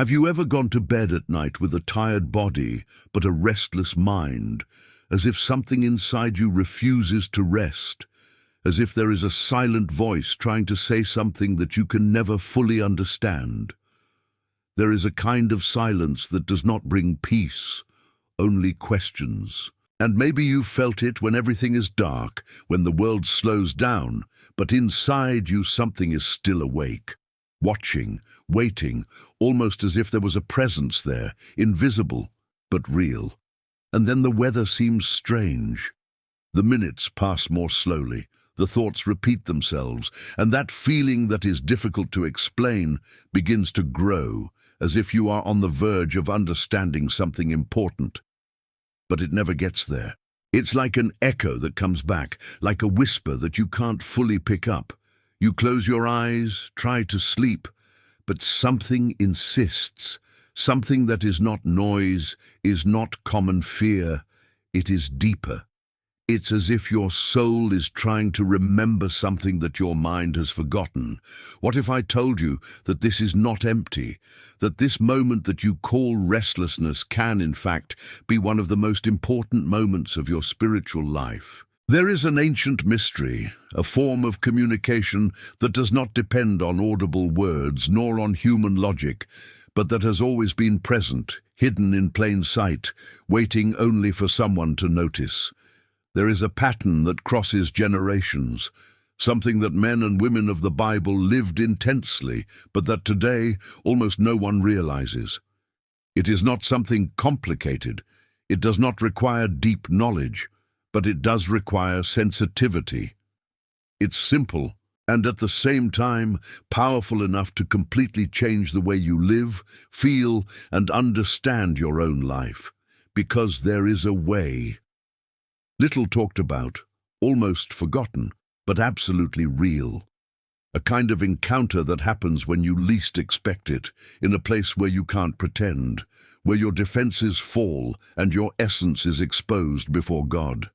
Have you ever gone to bed at night with a tired body but a restless mind, as if something inside you refuses to rest, as if there is a silent voice trying to say something that you can never fully understand? There is a kind of silence that does not bring peace, only questions. And maybe you've felt it when everything is dark, when the world slows down, but inside you something is still awake, watching, waiting, almost as if there was a presence there, invisible, but real. And then the weather seems strange. The minutes pass more slowly, the thoughts repeat themselves, and that feeling that is difficult to explain begins to grow, as if you are on the verge of understanding something important. But it never gets there. It's like an echo that comes back, like a whisper that you can't fully pick up. You close your eyes, try to sleep, but something insists, something that is not noise, is not common fear, it is deeper. It's as if your soul is trying to remember something that your mind has forgotten. What if I told you that this is not empty, that this moment that you call restlessness can, in fact, be one of the most important moments of your spiritual life? There is an ancient mystery, a form of communication that does not depend on audible words nor on human logic, but that has always been present, hidden in plain sight, waiting only for someone to notice. There is a pattern that crosses generations, something that men and women of the Bible lived intensely, but that today almost no one realizes. It is not something complicated. It does not require deep knowledge, but it does require sensitivity. It's simple, and at the same time powerful enough to completely change the way you live, feel, and understand your own life. Because there is a way. Little talked about, almost forgotten, but absolutely real. A kind of encounter that happens when you least expect it, in a place where you can't pretend, where your defenses fall and your essence is exposed before God.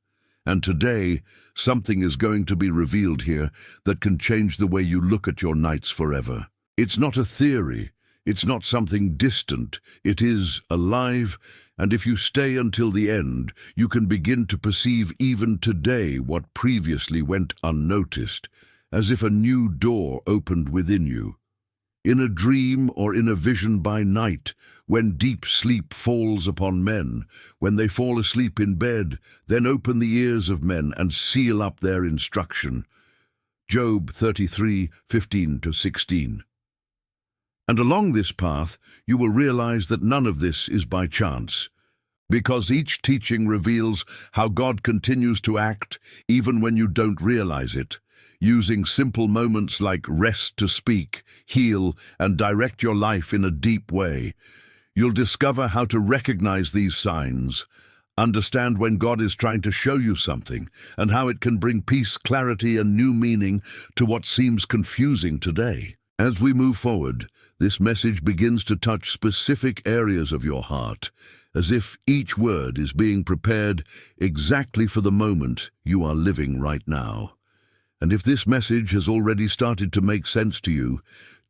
And today, something is going to be revealed here that can change the way you look at your nights forever. It's not a theory, it's not something distant, it is alive. And if you stay until the end, you can begin to perceive even today what previously went unnoticed, as if a new door opened within you. In a dream or in a vision by night, when deep sleep falls upon men, when they fall asleep in bed, then open the ears of men and seal up their instruction. Job 33:15-16. And along this path, you will realize that none of this is by chance, because each teaching reveals how God continues to act even when you don't realize it, using simple moments like rest to speak, heal, and direct your life in a deep way. You'll discover how to recognize these signs, understand when God is trying to show you something, and how it can bring peace, clarity, and new meaning to what seems confusing today. As we move forward, this message begins to touch specific areas of your heart, as if each word is being prepared exactly for the moment you are living right now. And if this message has already started to make sense to you,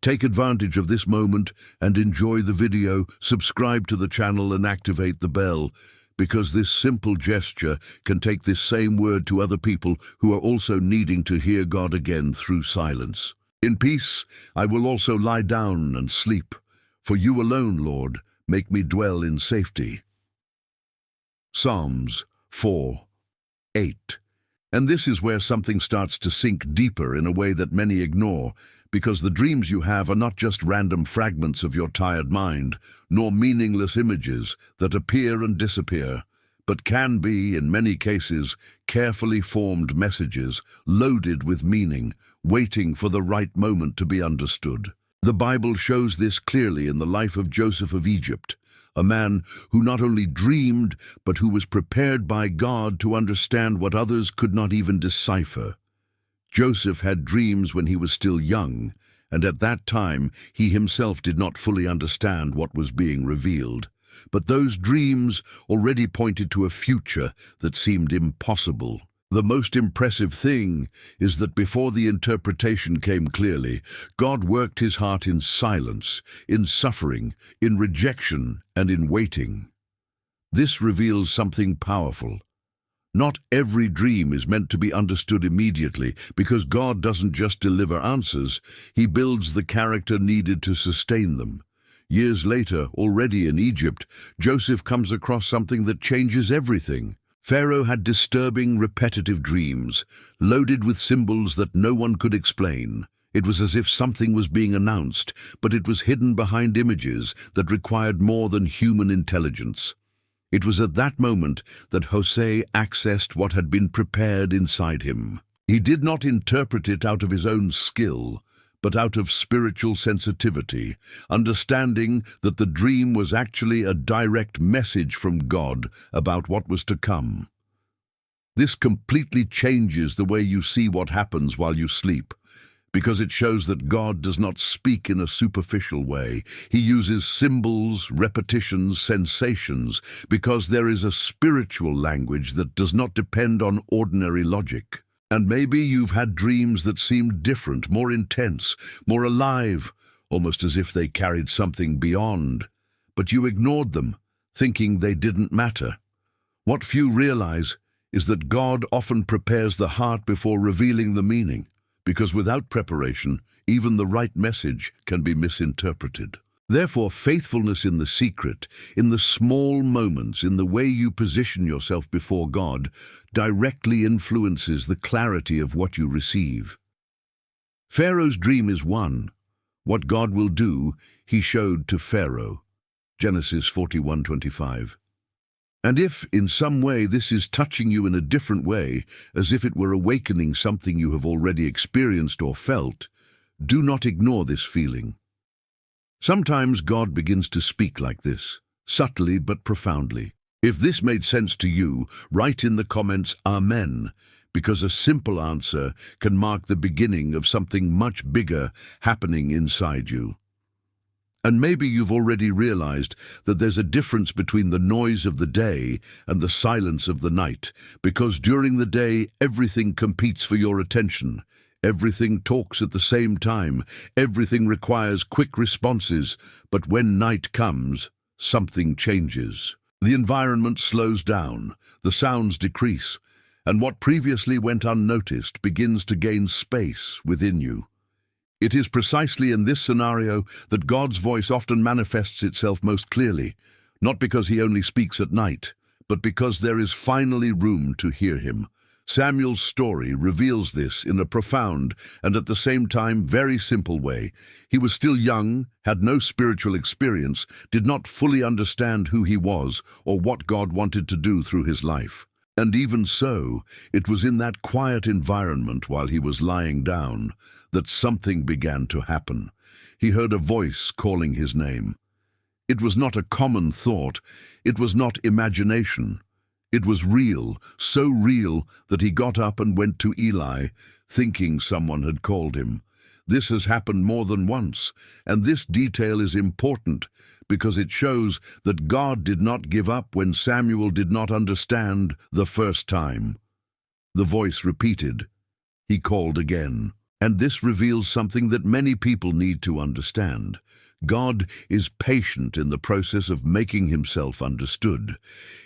take advantage of this moment and enjoy the video, subscribe to the channel and activate the bell, because this simple gesture can take this same word to other people who are also needing to hear God again through silence. In peace, I will also lie down and sleep. For you alone, Lord, make me dwell in safety. Psalms 4:8. And this is where something starts to sink deeper in a way that many ignore, because the dreams you have are not just random fragments of your tired mind, nor meaningless images that appear and disappear, but can be, in many cases, carefully formed messages, loaded with meaning, waiting for the right moment to be understood. The Bible shows this clearly in the life of Joseph of Egypt, a man who not only dreamed, but who was prepared by God to understand what others could not even decipher. Joseph had dreams when he was still young, and at that time he himself did not fully understand what was being revealed. But those dreams already pointed to a future that seemed impossible. The most impressive thing is that before the interpretation came clearly, God worked his heart in silence, in suffering, in rejection, and in waiting. This reveals something powerful. Not every dream is meant to be understood immediately, because God doesn't just deliver answers, he builds the character needed to sustain them. Years later, already in Egypt, Joseph comes across something that changes everything. Pharaoh had disturbing, repetitive dreams, loaded with symbols that no one could explain. It was as if something was being announced, but it was hidden behind images that required more than human intelligence. It was at that moment that José accessed what had been prepared inside him. He did not interpret it out of his own skill, but out of spiritual sensitivity, understanding that the dream was actually a direct message from God about what was to come. This completely changes the way you see what happens while you sleep, because it shows that God does not speak in a superficial way. He uses symbols, repetitions, sensations, because there is a spiritual language that does not depend on ordinary logic. And maybe you've had dreams that seemed different, more intense, more alive, almost as if they carried something beyond. But you ignored them, thinking they didn't matter. What few realize is that God often prepares the heart before revealing the meaning, because without preparation, even the right message can be misinterpreted. Therefore, faithfulness in the secret, in the small moments, in the way you position yourself before God, directly influences the clarity of what you receive. Pharaoh's dream is one. What God will do, he showed to Pharaoh. Genesis 41:25. And if, in some way, this is touching you in a different way, as if it were awakening something you have already experienced or felt, do not ignore this feeling. Sometimes God begins to speak like this, subtly but profoundly. If this made sense to you, write in the comments Amen, because a simple answer can mark the beginning of something much bigger happening inside you. And maybe you've already realized that there's a difference between the noise of the day and the silence of the night, because during the day everything competes for your attention. Everything talks at the same time. Everything requires quick responses. But when night comes, something changes. The environment slows down, the sounds decrease, and what previously went unnoticed begins to gain space within you. It is precisely in this scenario that God's voice often manifests itself most clearly, not because he only speaks at night, but because there is finally room to hear him. Samuel's story reveals this in a profound and at the same time very simple way. He was still young, had no spiritual experience, did not fully understand who he was or what God wanted to do through his life. And even so, it was in that quiet environment while he was lying down that something began to happen. He heard a voice calling his name. It was not a common thought. It was not imagination. It was real, so real that he got up and went to Eli, thinking someone had called him. This has happened more than once, and this detail is important because it shows that God did not give up when Samuel did not understand the first time. The voice repeated. He called again. And this reveals something that many people need to understand. God is patient in the process of making himself understood.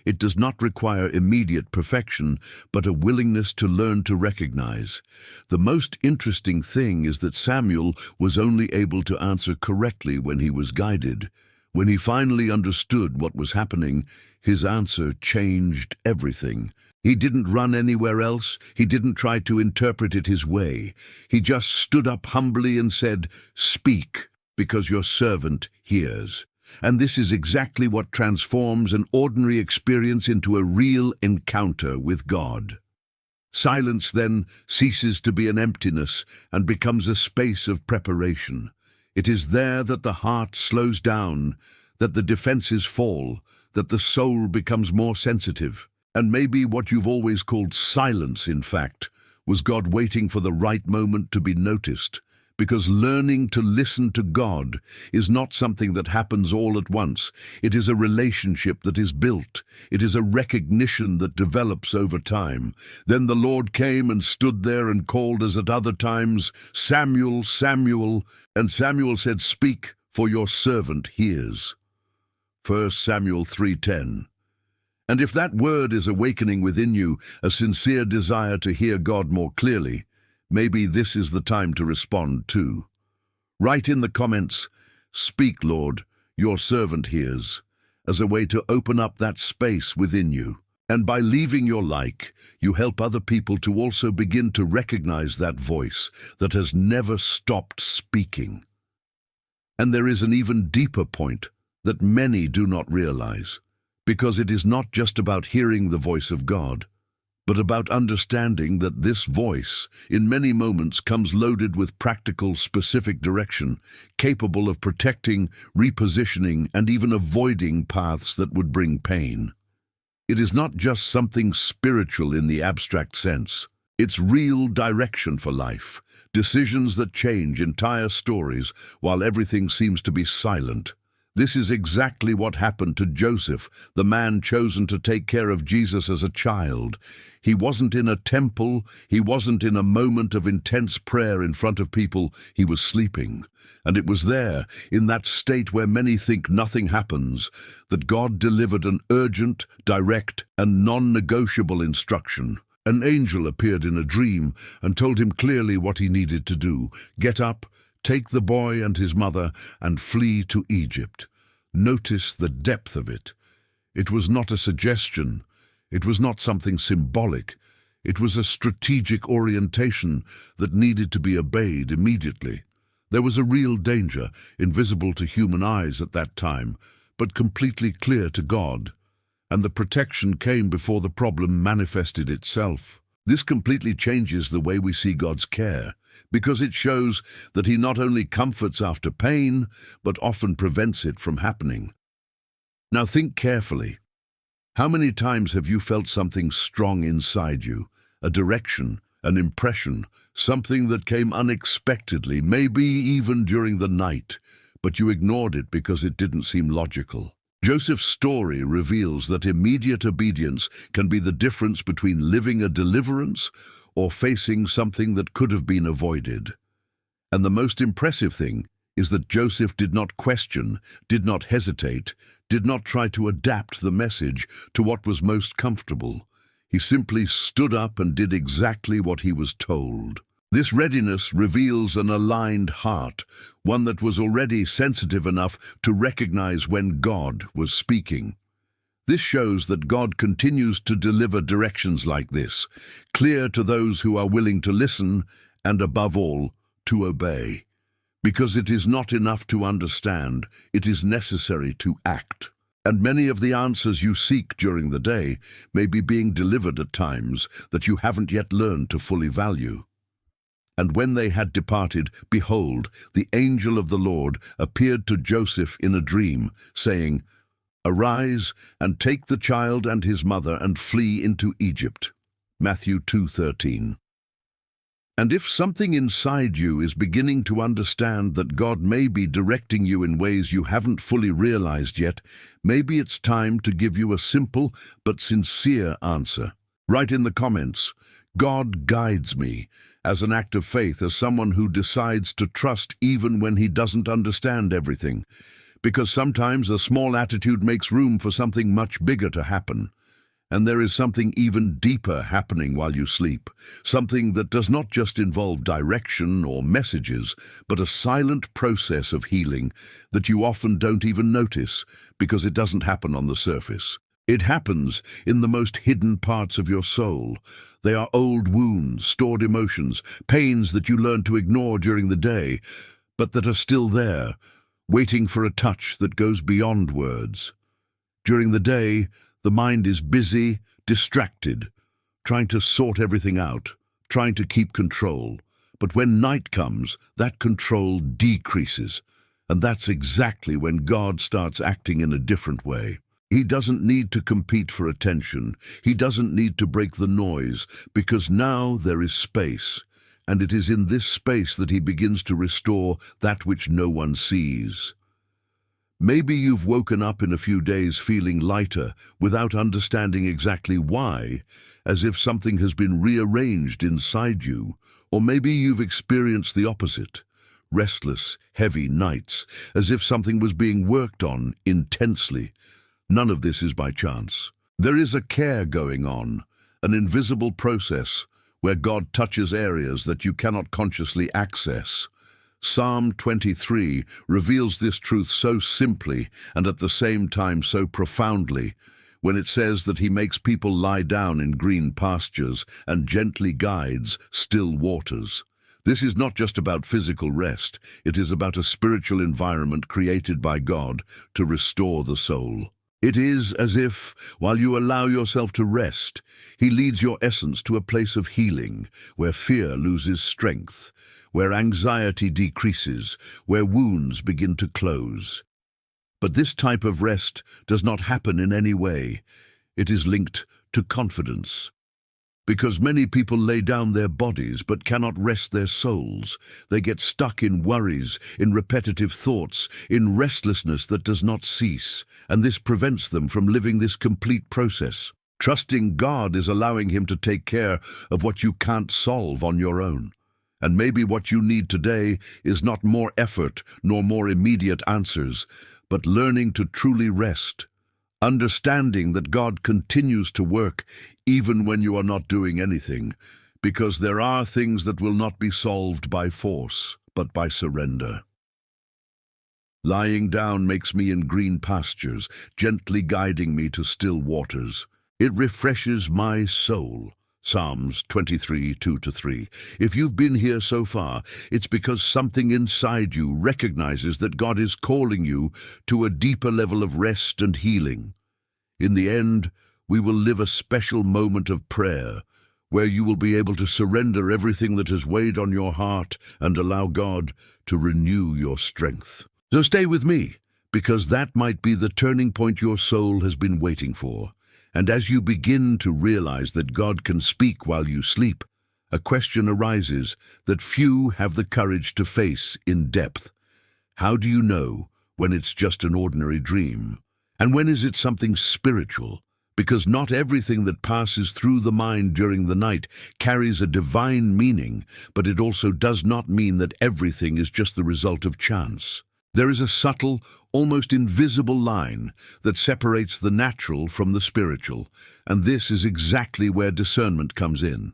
It does not require immediate perfection, but a willingness to learn to recognize. The most interesting thing is that Samuel was only able to answer correctly when he was guided. When he finally understood what was happening, his answer changed everything. He didn't run anywhere else. He didn't try to interpret it his way. He just stood up humbly and said, "Speak, because your servant hears." And this is exactly what transforms an ordinary experience into a real encounter with God. Silence then ceases to be an emptiness and becomes a space of preparation. It is there that the heart slows down, that the defenses fall, that the soul becomes more sensitive. And maybe what you've always called silence, in fact, was God waiting for the right moment to be noticed, because learning to listen to God is not something that happens all at once. It is a relationship that is built. It is a recognition that develops over time. Then the Lord came and stood there and called as at other times, "Samuel, Samuel." And Samuel said, "Speak, for your servant hears." 1 Samuel 3:10. And if that word is awakening within you a sincere desire to hear God more clearly, maybe this is the time to respond too. Write in the comments, "Speak, Lord, your servant hears," as a way to open up that space within you. And by leaving your like, you help other people to also begin to recognize that voice that has never stopped speaking. And there is an even deeper point that many do not realize, because it is not just about hearing the voice of God, but about understanding that this voice, in many moments, comes loaded with practical, specific direction, capable of protecting, repositioning, and even avoiding paths that would bring pain. It is not just something spiritual in the abstract sense. It's real direction for life, decisions that change entire stories while everything seems to be silent. This is exactly what happened to Joseph, the man chosen to take care of Jesus as a child. He wasn't in a temple, he wasn't in a moment of intense prayer in front of people, he was sleeping. And it was there, in that state where many think nothing happens, that God delivered an urgent, direct, and non-negotiable instruction. An angel appeared in a dream and told him clearly what he needed to do. Get up, take the boy and his mother, and flee to Egypt. Notice the depth of it. It was not a suggestion. It was not something symbolic. It was a strategic orientation that needed to be obeyed immediately. There was a real danger, invisible to human eyes at that time, but completely clear to God. And the protection came before the problem manifested itself. This completely changes the way we see God's care, because it shows that He not only comforts after pain, but often prevents it from happening. Now think carefully. How many times have you felt something strong inside you, a direction, an impression, something that came unexpectedly, maybe even during the night, but you ignored it because it didn't seem logical? Joseph's story reveals that immediate obedience can be the difference between living a deliverance or facing something that could have been avoided. And the most impressive thing is that Joseph did not question, did not hesitate, did not try to adapt the message to what was most comfortable. He simply stood up and did exactly what he was told. This readiness reveals an aligned heart, one that was already sensitive enough to recognize when God was speaking. This shows that God continues to deliver directions like this, clear to those who are willing to listen and, above all, to obey. Because it is not enough to understand, it is necessary to act. And many of the answers you seek during the day may be being delivered at times that you haven't yet learned to fully value. And when they had departed, behold, the angel of the Lord appeared to Joseph in a dream, saying, "Arise and take the child and his mother and flee into Egypt." Matthew 2:13. And if something inside you is beginning to understand that God may be directing you in ways you haven't fully realized yet, maybe it's time to give you a simple but sincere answer. Write in the comments, "God guides me," as an act of faith, as someone who decides to trust even when he doesn't understand everything. Because sometimes a small attitude makes room for something much bigger to happen. And there is something even deeper happening while you sleep, something that does not just involve direction or messages, but a silent process of healing that you often don't even notice because it doesn't happen on the surface. It happens in the most hidden parts of your soul. They are old wounds, stored emotions, pains that you learn to ignore during the day, but that are still there, waiting for a touch that goes beyond words. During the day, the mind is busy, distracted, trying to sort everything out, trying to keep control. But when night comes, that control decreases, and that's exactly when God starts acting in a different way. He doesn't need to compete for attention. He doesn't need to break the noise, because now there is space. and it is in this space that he begins to restore that which no one sees. Maybe you've woken up in a few days feeling lighter without understanding exactly why, as if something has been rearranged inside you. Or maybe you've experienced the opposite, restless, heavy nights, as if something was being worked on intensely. None of this is by chance. There is a care going on, an invisible process where God touches areas that you cannot consciously access. Psalm 23 reveals this truth so simply and at the same time so profoundly, when it says that he makes people lie down in green pastures and gently guides still waters. This is not just about physical rest, it is about a spiritual environment created by God to restore the soul. It is as if, while you allow yourself to rest, he leads your essence to a place of healing, where fear loses strength, where anxiety decreases, where wounds begin to close. But this type of rest does not happen in any way. It is linked to confidence. Because many people lay down their bodies but cannot rest their souls. They get stuck in worries, in repetitive thoughts, in restlessness that does not cease, and this prevents them from living this complete process. Trusting God is allowing him to take care of what you can't solve on your own. And maybe what you need today is not more effort nor more immediate answers, but learning to truly rest. Understanding that God continues to work even when you are not doing anything, because there are things that will not be solved by force, but by surrender. Lying down makes me in green pastures, gently guiding me to still waters. It refreshes my soul. Psalms 23, 2-3. If you've been here so far, it's because something inside you recognizes that God is calling you to a deeper level of rest and healing. In the end, we will live a special moment of prayer, where you will be able to surrender everything that has weighed on your heart and allow God to renew your strength. So stay with me, because that might be the turning point your soul has been waiting for. And as you begin to realize that God can speak while you sleep, a question arises that few have the courage to face in depth. How do you know when it's just an ordinary dream? And when is it something spiritual? Because not everything that passes through the mind during the night carries a divine meaning, but it also does not mean that everything is just the result of chance. There is a subtle, almost invisible line that separates the natural from the spiritual, and this is exactly where discernment comes in.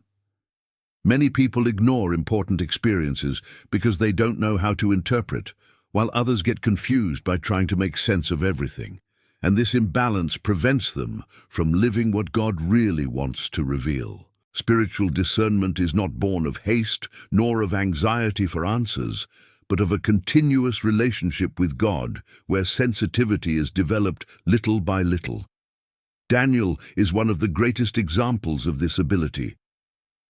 Many people ignore important experiences because they don't know how to interpret, while others get confused by trying to make sense of everything. And this imbalance prevents them from living what God really wants to reveal. Spiritual discernment is not born of haste nor of anxiety for answers, but of a continuous relationship with God, where sensitivity is developed little by little. Daniel is one of the greatest examples of this ability.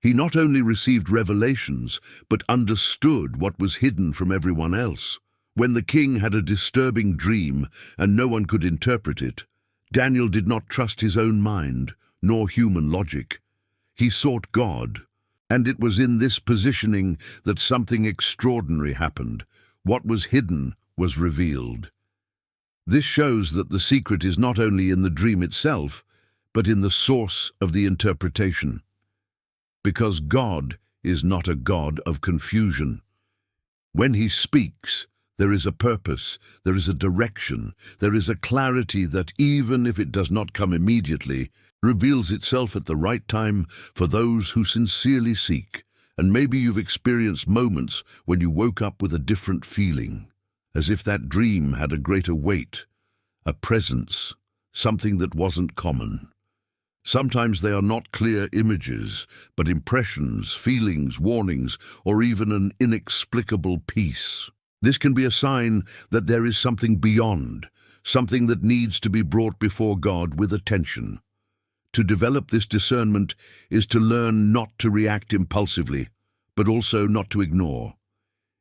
He not only received revelations, but understood what was hidden from everyone else. When the king had a disturbing dream and no one could interpret it, Daniel did not trust his own mind, nor human logic. He sought God. And it was in this positioning that something extraordinary happened. What was hidden was revealed. This shows that the secret is not only in the dream itself, but in the source of the interpretation. Because God is not a God of confusion. When he speaks, there is a purpose, there is a direction, there is a clarity that, even if it does not come immediately, reveals itself at the right time for those who sincerely seek. And maybe you've experienced moments when you woke up with a different feeling, as if that dream had a greater weight, a presence, something that wasn't common. Sometimes they are not clear images, but impressions, feelings, warnings, or even an inexplicable peace. This can be a sign that there is something beyond, something that needs to be brought before God with attention. To develop this discernment is to learn not to react impulsively, but also not to ignore.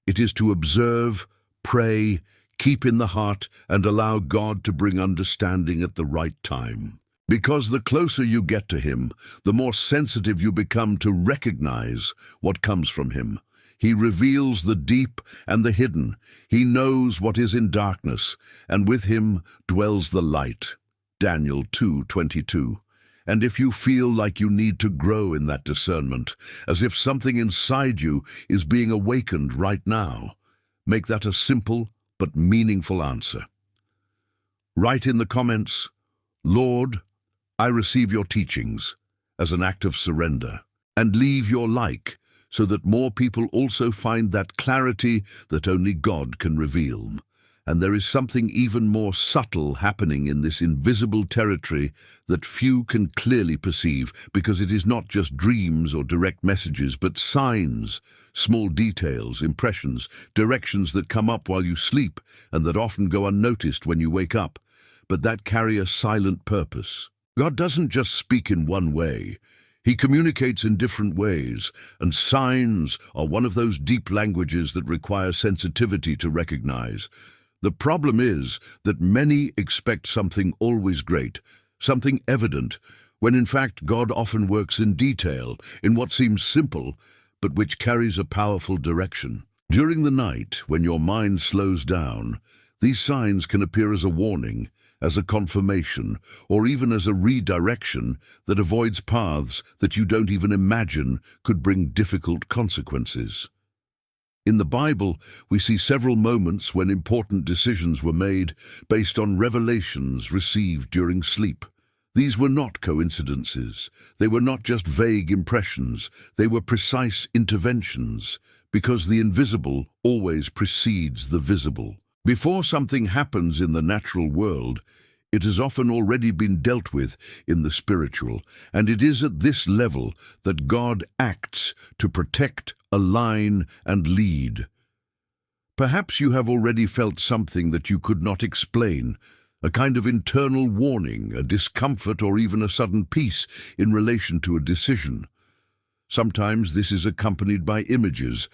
It is to observe, pray, keep in the heart, and allow God to bring understanding at the right time. Because the closer you get to him, the more sensitive you become to recognize what comes from him. He reveals the deep and the hidden. He knows what is in darkness, and with him dwells the light. Daniel 2:22. And if you feel like you need to grow in that discernment, as if something inside you is being awakened right now, make that a simple but meaningful answer. Write in the comments, "Lord, I receive your teachings," as an act of surrender, and leave your like so that more people also find that clarity that only God can reveal. And there is something even more subtle happening in this invisible territory that few can clearly perceive, because it is not just dreams or direct messages, but signs, small details, impressions, directions that come up while you sleep and that often go unnoticed when you wake up, but that carry a silent purpose. God doesn't just speak in one way. He communicates in different ways, and signs are one of those deep languages that require sensitivity to recognize. The problem is that many expect something always great, something evident, when in fact God often works in detail, in what seems simple, but which carries a powerful direction. During the night, when your mind slows down, these signs can appear as a warning, as a confirmation, or even as a redirection that avoids paths that you don't even imagine could bring difficult consequences. In the Bible, we see several moments when important decisions were made based on revelations received during sleep. These were not coincidences. They were not just vague impressions. They were precise interventions, because the invisible always precedes the visible. Before something happens in the natural world, it has often already been dealt with in the spiritual, and it is at this level that God acts to protect, align, and lead. Perhaps you have already felt something that you could not explain, a kind of internal warning, a discomfort, or even a sudden peace in relation to a decision. Sometimes this is accompanied by images.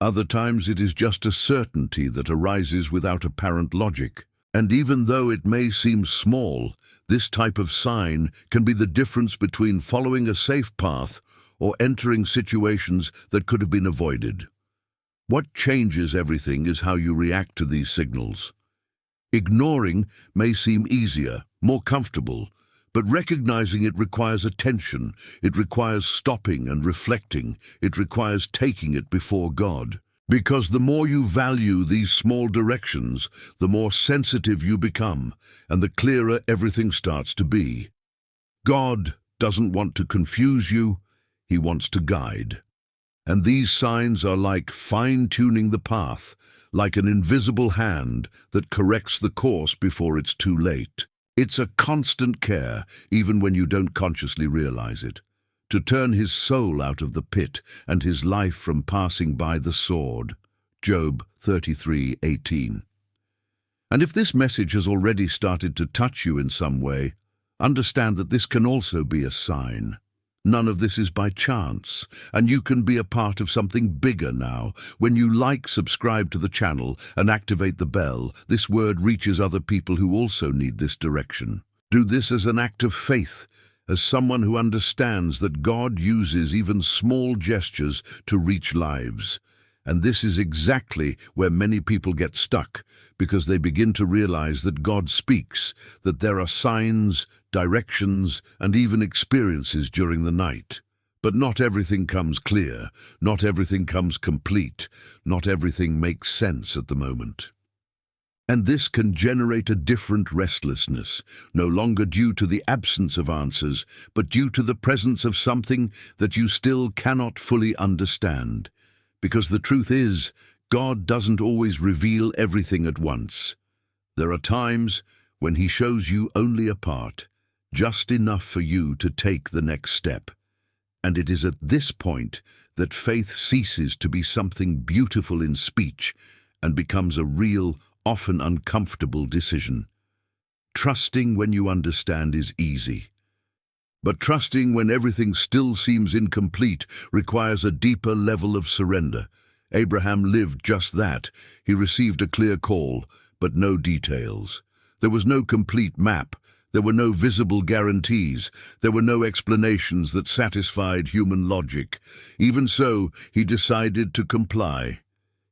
Other times it is just a certainty that arises without apparent logic. And even though it may seem small, this type of sign can be the difference between following a safe path or entering situations that could have been avoided. What changes everything is how you react to these signals. Ignoring may seem easier, more comfortable, but recognizing it requires attention. It requires stopping and reflecting. It requires taking it before God. Because the more you value these small directions, the more sensitive you become, and the clearer everything starts to be. God doesn't want to confuse you. He wants to guide. And these signs are like fine-tuning the path, like an invisible hand that corrects the course before it's too late. It's a constant care, even when you don't consciously realize it, to turn his soul out of the pit and his life from passing by the sword. Job 33:18. And if this message has already started to touch you in some way, understand that this can also be a sign. None of this is by chance, and you can be a part of something bigger now. When you like, subscribe to the channel, and activate the bell, this word reaches other people who also need this direction. Do this as an act of faith, as someone who understands that God uses even small gestures to reach lives. And this is exactly where many people get stuck, because they begin to realize that God speaks, that there are signs, directions, and even experiences during the night. But not everything comes clear, not everything comes complete, not everything makes sense at the moment. And this can generate a different restlessness, no longer due to the absence of answers, but due to the presence of something that you still cannot fully understand. Because the truth is, God doesn't always reveal everything at once. There are times when he shows you only a part, just enough for you to take the next step. And it is at this point that faith ceases to be something beautiful in speech and becomes a real, often uncomfortable decision. Trusting when you understand is easy. But trusting when everything still seems incomplete requires a deeper level of surrender. Abraham lived just that. He received a clear call, but no details. There was no complete map. There were no visible guarantees. There were no explanations that satisfied human logic. Even so, he decided to comply.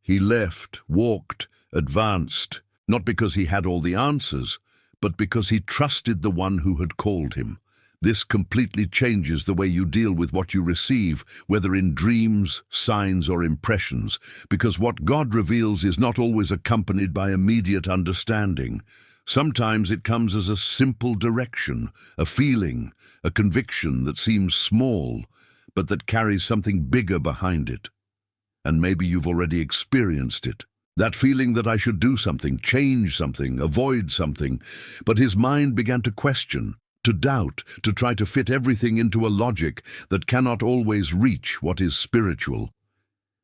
He left, walked, advanced, not because he had all the answers, but because he trusted the one who had called him. This completely changes the way you deal with what you receive, whether in dreams, signs, or impressions, because what God reveals is not always accompanied by immediate understanding. Sometimes it comes as a simple direction, a feeling, a conviction that seems small, but that carries something bigger behind it. And maybe you've already experienced it. That feeling that I should do something, change something, avoid something. But his mind began to question, to doubt, to try to fit everything into a logic that cannot always reach what is spiritual.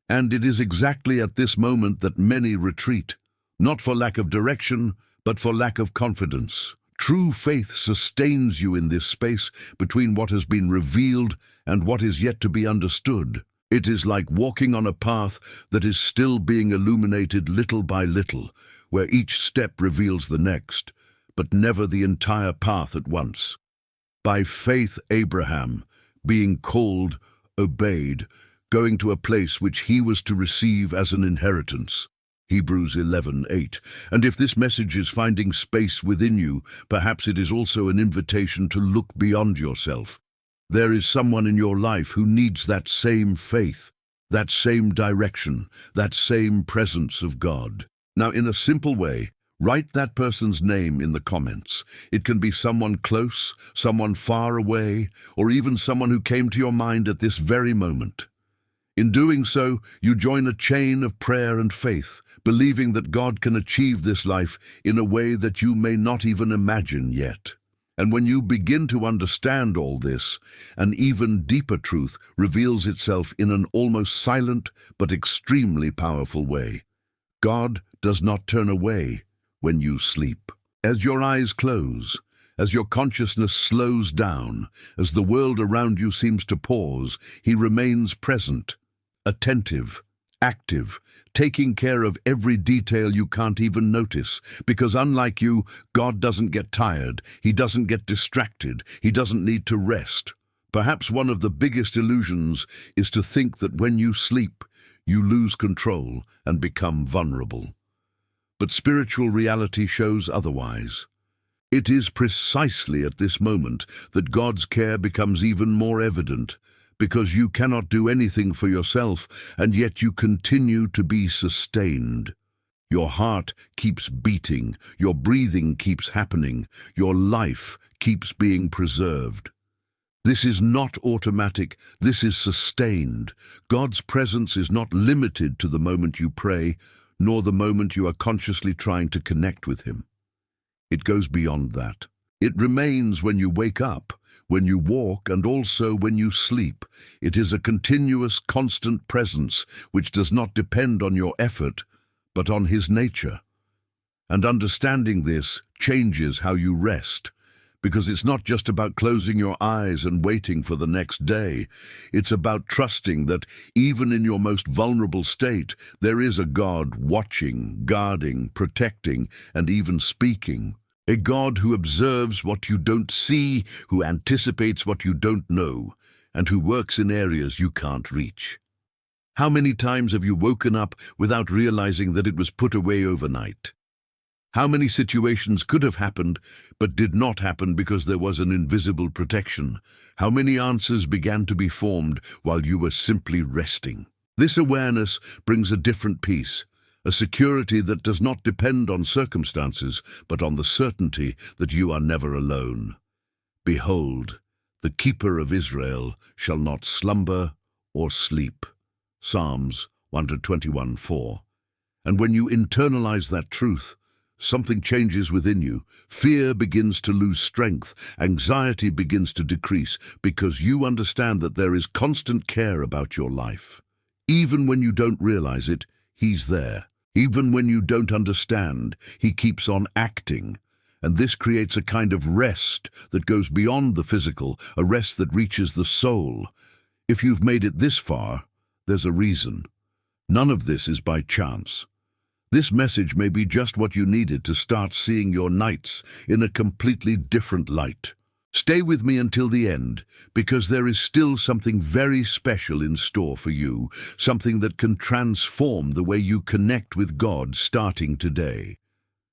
And it is exactly at this moment that many retreat, not for lack of direction, but for lack of confidence. True faith sustains you in this space between what has been revealed and what is yet to be understood. It is like walking on a path that is still being illuminated little by little, where each step reveals the next, but never the entire path at once. By faith Abraham, being called, obeyed, going to a place which he was to receive as an inheritance. Hebrews 11:8. And if this message is finding space within you, perhaps it is also an invitation to look beyond yourself. There is someone in your life who needs that same faith, that same direction, that same presence of God. Now, in a simple way, write that person's name in the comments. It can be someone close, someone far away, or even someone who came to your mind at this very moment. In doing so, you join a chain of prayer and faith, believing that God can achieve this life in a way that you may not even imagine yet. And when you begin to understand all this, an even deeper truth reveals itself in an almost silent but extremely powerful way. God does not turn away when you sleep. As your eyes close, as your consciousness slows down, as the world around you seems to pause, he remains present, attentive, active, taking care of every detail you can't even notice, because unlike you, God doesn't get tired, he doesn't get distracted, he doesn't need to rest. Perhaps one of the biggest illusions is to think that when you sleep, you lose control and become vulnerable. But spiritual reality shows otherwise. It is precisely at this moment that God's care becomes even more evident, because you cannot do anything for yourself, and yet you continue to be sustained. Your heart keeps beating, your breathing keeps happening, your life keeps being preserved. This is not automatic, this is sustained. God's presence is not limited to the moment you pray, nor the moment you are consciously trying to connect with him. It goes beyond that. It remains when you wake up, when you walk, and also when you sleep. It is a continuous, constant presence which does not depend on your effort, but on his nature. And understanding this changes how you rest, because it's not just about closing your eyes and waiting for the next day. It's about trusting that even in your most vulnerable state, there is a God watching, guarding, protecting, and even speaking. A God who observes what you don't see, who anticipates what you don't know, and who works in areas you can't reach. How many times have you woken up without realizing that it was put away overnight? How many situations could have happened but did not happen because there was an invisible protection? How many answers began to be formed while you were simply resting? This awareness brings a different peace, a security that does not depend on circumstances, but on the certainty that you are never alone. Behold, the keeper of Israel shall not slumber or sleep. Psalms 121:4. And when you internalize that truth, something changes within you. Fear begins to lose strength, anxiety begins to decrease, because you understand that there is constant care about your life. Even when you don't realize it, he's there. Even when you don't understand, he keeps on acting. And this creates a kind of rest that goes beyond the physical, a rest that reaches the soul. If you've made it this far, there's a reason. None of this is by chance. This message may be just what you needed to start seeing your nights in a completely different light. Stay with me until the end, because there is still something very special in store for you, something that can transform the way you connect with God starting today.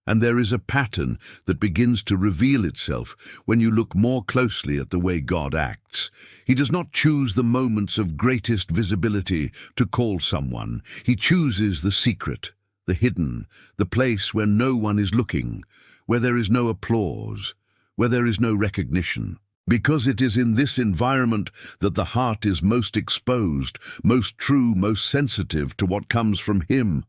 And there is a pattern that begins to reveal itself when you look more closely at the way God acts. He does not choose the moments of greatest visibility to call someone. He chooses the secret, the hidden, the place where no one is looking, where there is no applause, where there is no recognition. Because it is in this environment that the heart is most exposed, most true, most sensitive to what comes from Him.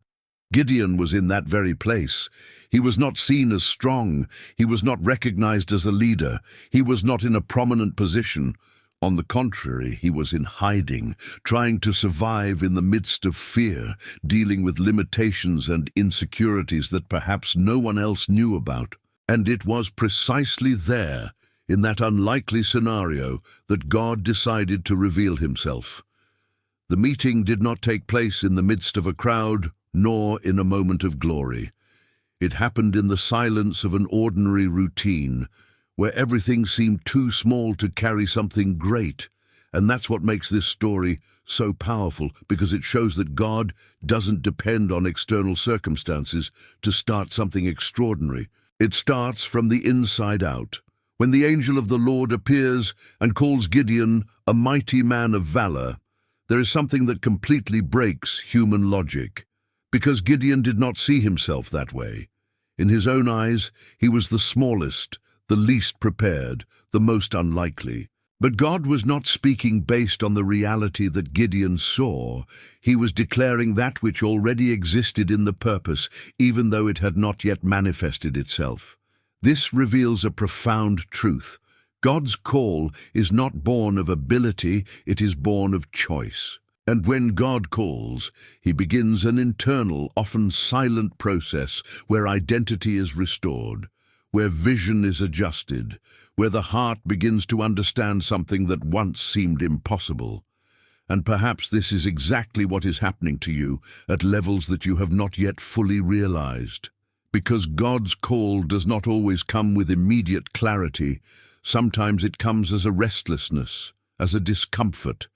Gideon was in that very place. He was not seen as strong. He was not recognized as a leader. He was not in a prominent position. On the contrary, he was in hiding, trying to survive in the midst of fear, dealing with limitations and insecurities that perhaps no one else knew about. And it was precisely there, in that unlikely scenario, that God decided to reveal Himself. The meeting did not take place in the midst of a crowd, nor in a moment of glory. It happened in the silence of an ordinary routine, where everything seemed too small to carry something great. And that's what makes this story so powerful, because it shows that God doesn't depend on external circumstances to start something extraordinary. It starts from the inside out. When the angel of the Lord appears and calls Gideon a mighty man of valor, there is something that completely breaks human logic. Because Gideon did not see himself that way. In his own eyes, he was the smallest, the least prepared, the most unlikely. But God was not speaking based on the reality that Gideon saw. He was declaring that which already existed in the purpose, even though it had not yet manifested itself. This reveals a profound truth. God's call is not born of ability, it is born of choice. And when God calls, He begins an internal, often silent process where identity is restored, where vision is adjusted, where the heart begins to understand something that once seemed impossible. And perhaps this is exactly what is happening to you at levels that you have not yet fully realized. Because God's call does not always come with immediate clarity. Sometimes it comes as a restlessness, as a discomfort,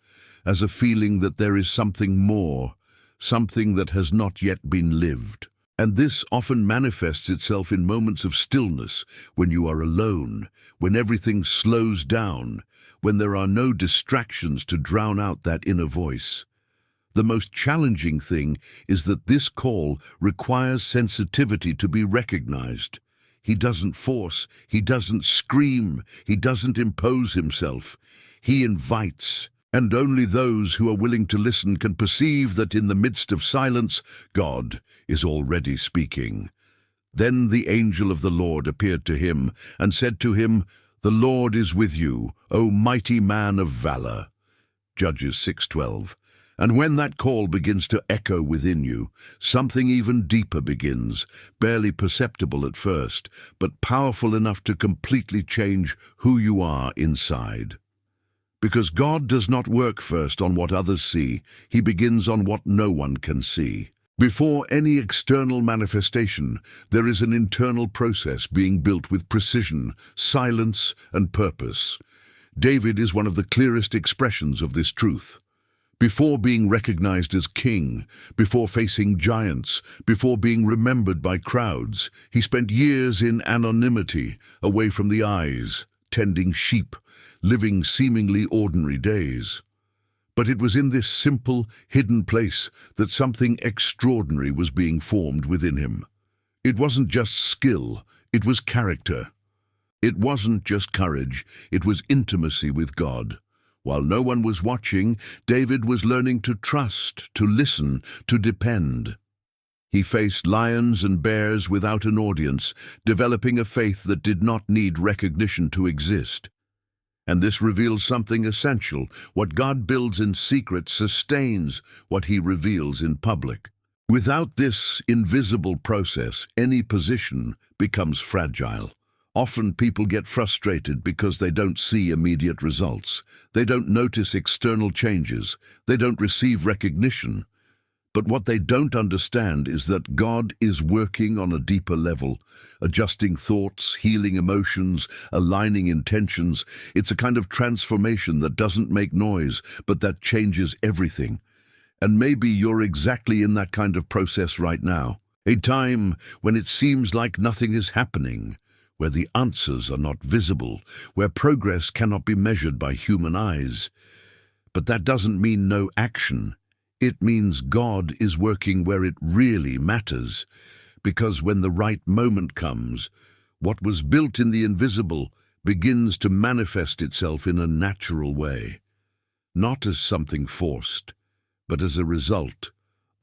as a feeling that there is something more, something that has not yet been lived. And this often manifests itself in moments of stillness, when you are alone, when everything slows down, when there are no distractions to drown out that inner voice. The most challenging thing is that this call requires sensitivity to be recognized. He doesn't force, He doesn't scream, He doesn't impose Himself. He invites. And only those who are willing to listen can perceive that in the midst of silence, God is already speaking. Then the angel of the Lord appeared to him and said to him, "The Lord is with you, O mighty man of valor." Judges 6:12. And when that call begins to echo within you, something even deeper begins, barely perceptible at first, but powerful enough to completely change who you are inside. Because God does not work first on what others see, He begins on what no one can see. Before any external manifestation, there is an internal process being built with precision, silence, and purpose. David is one of the clearest expressions of this truth. Before being recognized as king, before facing giants, before being remembered by crowds, he spent years in anonymity, away from the eyes, tending sheep, living seemingly ordinary days. But it was in this simple, hidden place that something extraordinary was being formed within him. It wasn't just skill, it was character. It wasn't just courage, it was intimacy with God. While no one was watching, David was learning to trust, to listen, to depend. He faced lions and bears without an audience, developing a faith that did not need recognition to exist. And this reveals something essential. What God builds in secret sustains what He reveals in public. Without this invisible process, any position becomes fragile. Often people get frustrated because they don't see immediate results. They don't notice external changes. They don't receive recognition. But what they don't understand is that God is working on a deeper level, adjusting thoughts, healing emotions, aligning intentions. It's a kind of transformation that doesn't make noise, but that changes everything. And maybe you're exactly in that kind of process right now. A time when it seems like nothing is happening, where the answers are not visible, where progress cannot be measured by human eyes. But that doesn't mean no action. It means God is working where it really matters, because when the right moment comes, what was built in the invisible begins to manifest itself in a natural way, not as something forced, but as a result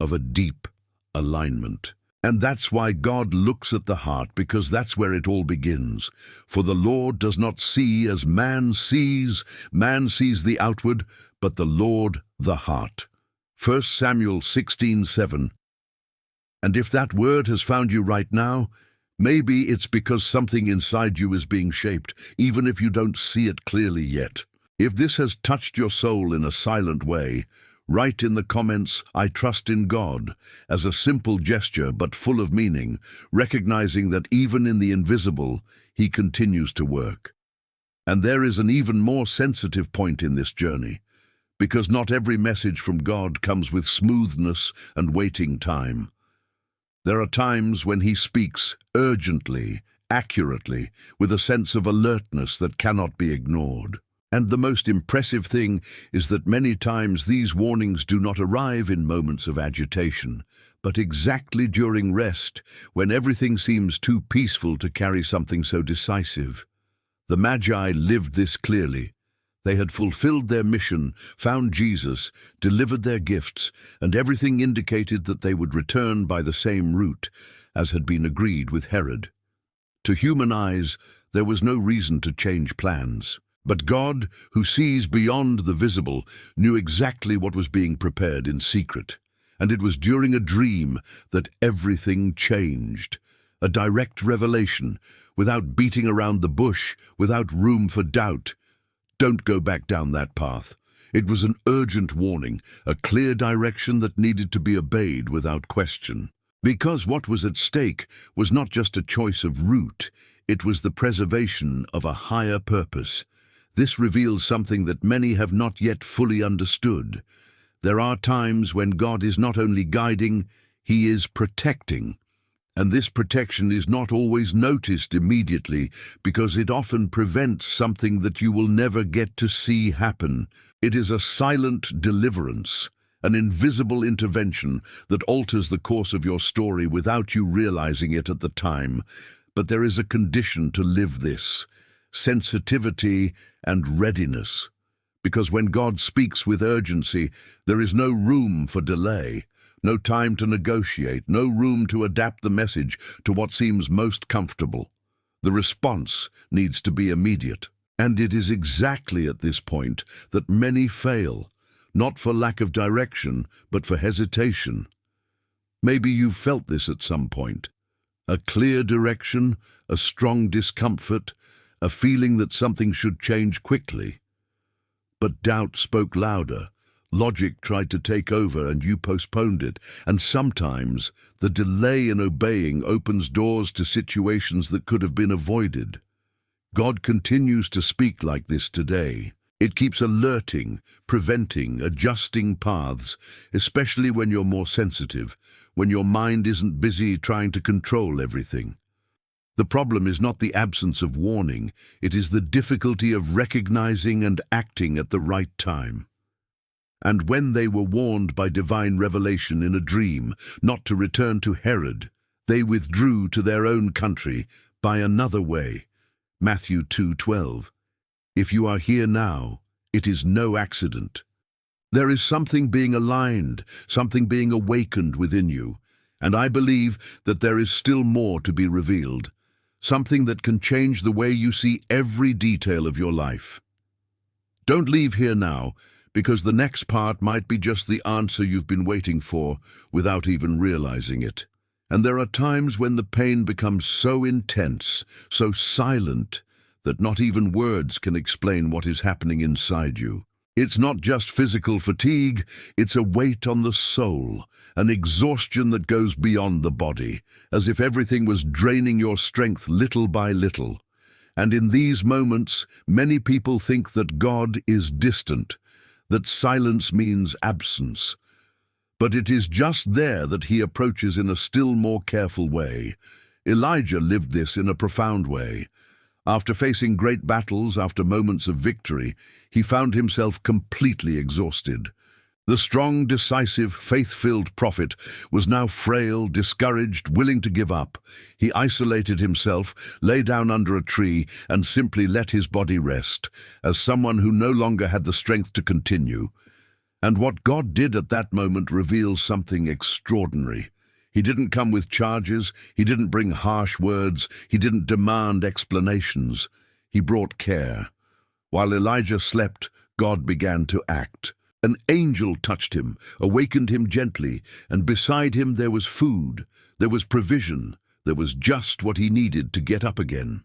of a deep alignment. And that's why God looks at the heart, because that's where it all begins. For the Lord does not see as man sees the outward, but the Lord the heart. 1 Samuel 16:7. And if that word has found you right now, maybe it's because something inside you is being shaped, even if you don't see it clearly yet. If this has touched your soul in a silent way, write in the comments, "I trust in God," as a simple gesture but full of meaning, recognizing that even in the invisible, He continues to work. And there is an even more sensitive point in this journey, because not every message from God comes with smoothness and waiting time. There are times when He speaks urgently, accurately, with a sense of alertness that cannot be ignored. And the most impressive thing is that many times these warnings do not arrive in moments of agitation, but exactly during rest, when everything seems too peaceful to carry something so decisive. The Magi lived this clearly. They had fulfilled their mission, found Jesus, delivered their gifts, and everything indicated that they would return by the same route as had been agreed with Herod. To human eyes, there was no reason to change plans. But God, who sees beyond the visible, knew exactly what was being prepared in secret. And it was during a dream that everything changed. A direct revelation, without beating around the bush, without room for doubt. Don't go back down that path. It was an urgent warning, a clear direction that needed to be obeyed without question. Because what was at stake was not just a choice of route, it was the preservation of a higher purpose. This reveals something that many have not yet fully understood. There are times when God is not only guiding, He is protecting. And this protection is not always noticed immediately, because it often prevents something that you will never get to see happen. It is a silent deliverance, an invisible intervention that alters the course of your story without you realizing it at the time. But there is a condition to live this: sensitivity and readiness. Because when God speaks with urgency, there is no room for delay, no time to negotiate, no room to adapt the message to what seems most comfortable. The response needs to be immediate. And it is exactly at this point that many fail, not for lack of direction, but for hesitation. Maybe you've felt this at some point. A clear direction, a strong discomfort, a feeling that something should change quickly. But doubt spoke louder. Logic tried to take over and you postponed it. And sometimes the delay in obeying opens doors to situations that could have been avoided. God continues to speak like this today. It keeps alerting, preventing, adjusting paths, especially when you're more sensitive, when your mind isn't busy trying to control everything. The problem is not the absence of warning, it is the difficulty of recognizing and acting at the right time. And when they were warned by divine revelation in a dream not to return to Herod, they withdrew to their own country by another way. Matthew 2:12. If you are here now, it is no accident. There is something being aligned, something being awakened within you, and I believe that there is still more to be revealed. Something that can change the way you see every detail of your life. Don't leave here now, because the next part might be just the answer you've been waiting for without even realizing it. And there are times when the pain becomes so intense, so silent, that not even words can explain what is happening inside you. It's not just physical fatigue, it's a weight on the soul, an exhaustion that goes beyond the body, as if everything was draining your strength little by little. And in these moments, many people think that God is distant, that silence means absence. But it is just there that he approaches in a still more careful way. Elijah lived this in a profound way. After facing great battles, after moments of victory, he found himself completely exhausted. The strong, decisive, faith-filled prophet was now frail, discouraged, willing to give up. He isolated himself, lay down under a tree, and simply let his body rest, as someone who no longer had the strength to continue. And what God did at that moment reveals something extraordinary. He didn't come with charges, he didn't bring harsh words, he didn't demand explanations. He brought care. While Elijah slept, God began to act. An angel touched him, awakened him gently, and beside him there was food, there was provision, there was just what he needed to get up again.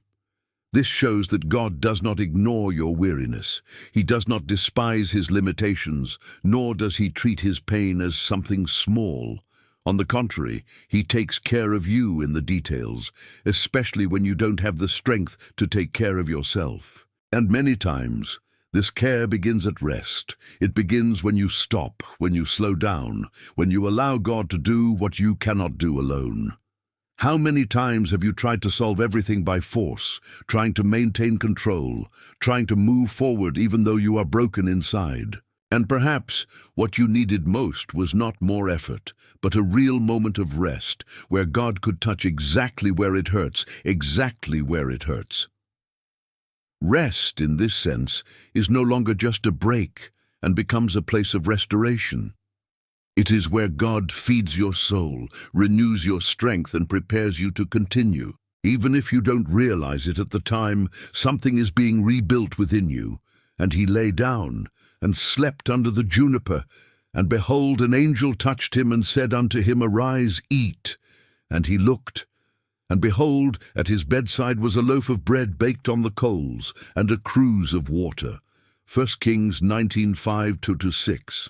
This shows that God does not ignore your weariness. He does not despise his limitations, nor does he treat his pain as something small. On the contrary, he takes care of you in the details, especially when you don't have the strength to take care of yourself. And many times, this care begins at rest. It begins when you stop, when you slow down, when you allow God to do what you cannot do alone. How many times have you tried to solve everything by force, trying to maintain control, trying to move forward even though you are broken inside? And perhaps what you needed most was not more effort, but a real moment of rest, where God could touch exactly where it hurts, exactly where it hurts. Rest, in this sense, is no longer just a break and becomes a place of restoration. It is where God feeds your soul, renews your strength, and prepares you to continue. Even if you don't realize it at the time, something is being rebuilt within you. And he lay down and slept under the juniper, and behold, an angel touched him and said unto him, Arise, eat. And he looked, and behold, at his bedside was a loaf of bread baked on the coals, and a cruse of water. 1 Kings 19:5-6.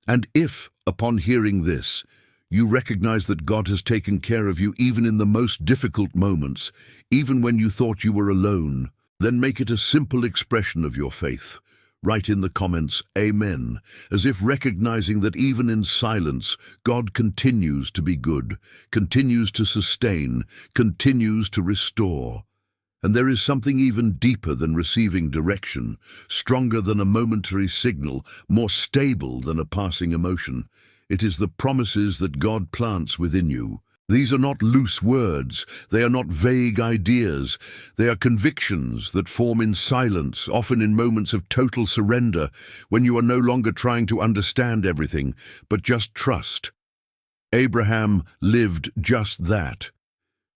And if, upon hearing this, you recognize that God has taken care of you even in the most difficult moments, even when you thought you were alone, then make it a simple expression of your faith. Write in the comments, Amen, as if recognizing that even in silence, God continues to be good, continues to sustain, continues to restore. And there is something even deeper than receiving direction, stronger than a momentary signal, more stable than a passing emotion. It is the promises that God plants within you. These are not loose words, they are not vague ideas, they are convictions that form in silence, often in moments of total surrender, when you are no longer trying to understand everything, but just trust. Abraham lived just that.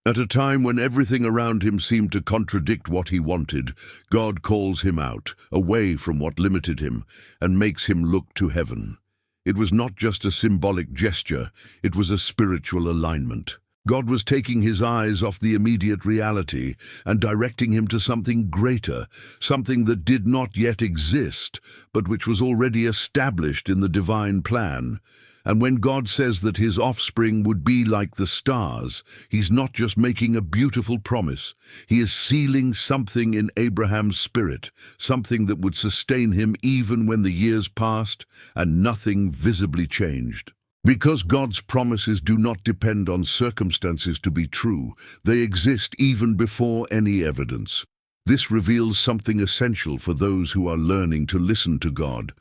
At a time when everything around him seemed to contradict what he wanted, God calls him out, away from what limited him, and makes him look to heaven. It was not just a symbolic gesture, it was a spiritual alignment. God was taking his eyes off the immediate reality and directing him to something greater, something that did not yet exist, but which was already established in the divine plan. And when God says that his offspring would be like the stars, he's not just making a beautiful promise. He is sealing something in Abraham's spirit, something that would sustain him even when the years passed and nothing visibly changed. Because God's promises do not depend on circumstances to be true, they exist even before any evidence. This reveals something essential for those who are learning to listen to God,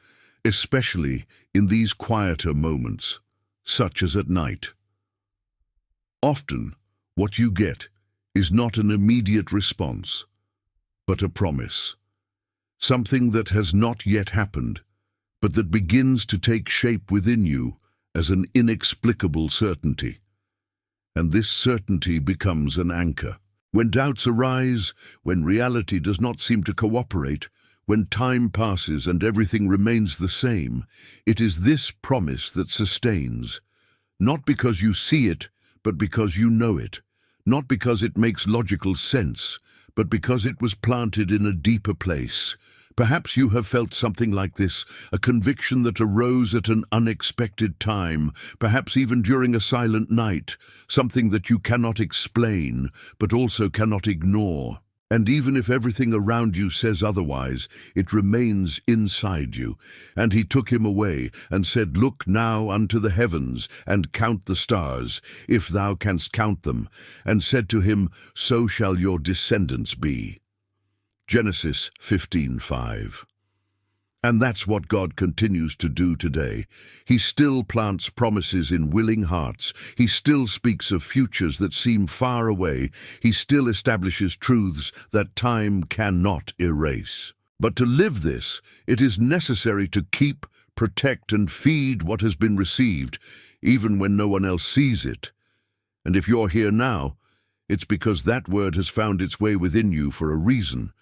especially in these quieter moments, such as at night. Often, what you get is not an immediate response, but a promise. Something that has not yet happened, but that begins to take shape within you as an inexplicable certainty. And this certainty becomes an anchor. When doubts arise, when reality does not seem to cooperate, when time passes and everything remains the same, it is this promise that sustains. Not because you see it, but because you know it. Not because it makes logical sense, but because it was planted in a deeper place. Perhaps you have felt something like this, a conviction that arose at an unexpected time, perhaps even during a silent night, something that you cannot explain, but also cannot ignore. And even if everything around you says otherwise, it remains inside you. And he took him away, and said, Look now unto the heavens, and count the stars, if thou canst count them, and said to him, So shall your descendants be. Genesis 15:5. And that's what God continues to do today. He still plants promises in willing hearts. He still speaks of futures that seem far away. He still establishes truths that time cannot erase. But to live this, it is necessary to keep, protect, and feed what has been received, even when no one else sees it. And if you're here now, it's because that word has found its way within you for a reason.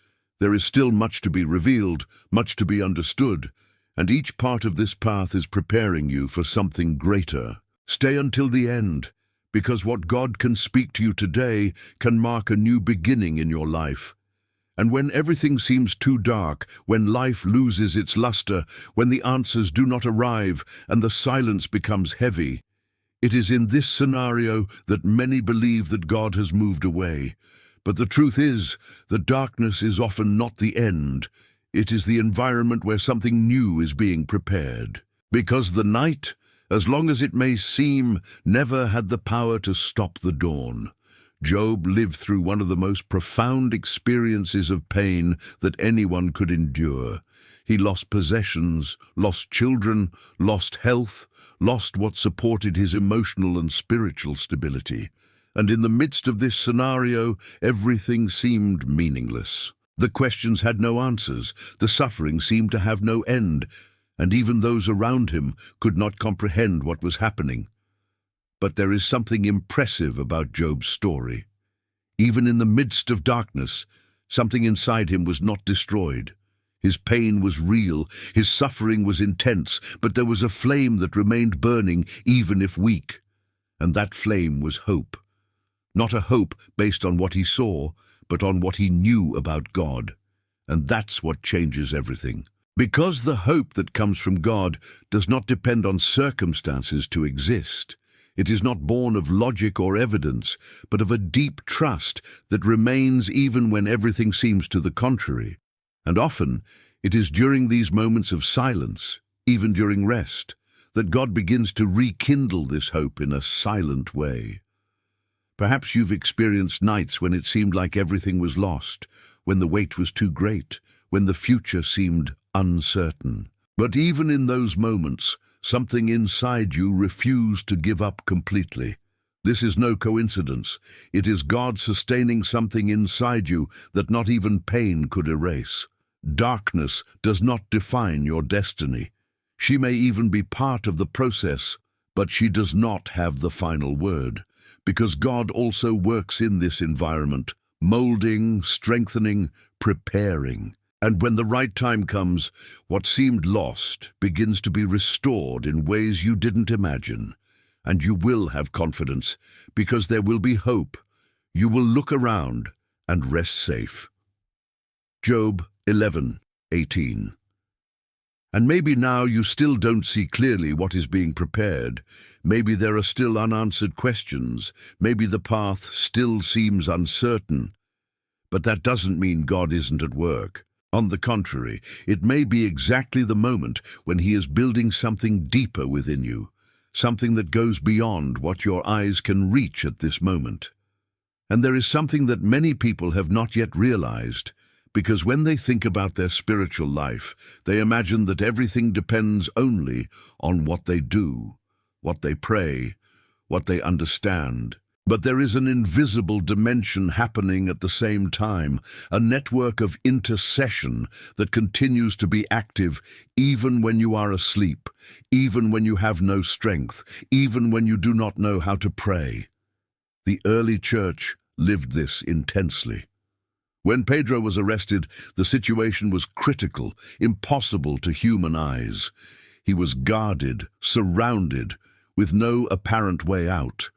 There is still much to be revealed, much to be understood, and each part of this path is preparing you for something greater. Stay until the end, because what God can speak to you today can mark a new beginning in your life. And when everything seems too dark, when life loses its luster, when the answers do not arrive and the silence becomes heavy, it is in this scenario that many believe that God has moved away. But the truth is, the darkness is often not the end. It is the environment where something new is being prepared. Because the night, as long as it may seem, never had the power to stop the dawn. Job lived through one of the most profound experiences of pain that anyone could endure. He lost possessions, lost children, lost health, lost what supported his emotional and spiritual stability. And in the midst of this scenario, everything seemed meaningless. The questions had no answers, the suffering seemed to have no end, and even those around him could not comprehend what was happening. But there is something impressive about Job's story. Even in the midst of darkness, something inside him was not destroyed. His pain was real, his suffering was intense, but there was a flame that remained burning even if weak. And that flame was hope. Not a hope based on what he saw, but on what he knew about God. And that's what changes everything. Because the hope that comes from God does not depend on circumstances to exist. It is not born of logic or evidence, but of a deep trust that remains even when everything seems to the contrary. And often, it is during these moments of silence, even during rest, that God begins to rekindle this hope in a silent way. Perhaps you've experienced nights when it seemed like everything was lost, when the weight was too great, when the future seemed uncertain. But even in those moments, something inside you refused to give up completely. This is no coincidence. It is God sustaining something inside you that not even pain could erase. Darkness does not define your destiny. She may even be part of the process, but she does not have the final word. Because God also works in this environment, molding, strengthening, preparing. And when the right time comes, what seemed lost begins to be restored in ways you didn't imagine. And you will have confidence, because there will be hope. You will look around and rest safe. Job 11:18. And maybe now you still don't see clearly what is being prepared. Maybe there are still unanswered questions. Maybe the path still seems uncertain. But that doesn't mean God isn't at work. On the contrary, it may be exactly the moment when He is building something deeper within you, something that goes beyond what your eyes can reach at this moment. And there is something that many people have not yet realized. Because when they think about their spiritual life, they imagine that everything depends only on what they do, what they pray, what they understand. But there is an invisible dimension happening at the same time, a network of intercession that continues to be active even when you are asleep, even when you have no strength, even when you do not know how to pray. The early church lived this intensely. When Pedro was arrested, the situation was critical, impossible to human eyes. He was guarded, surrounded, with no apparent way out.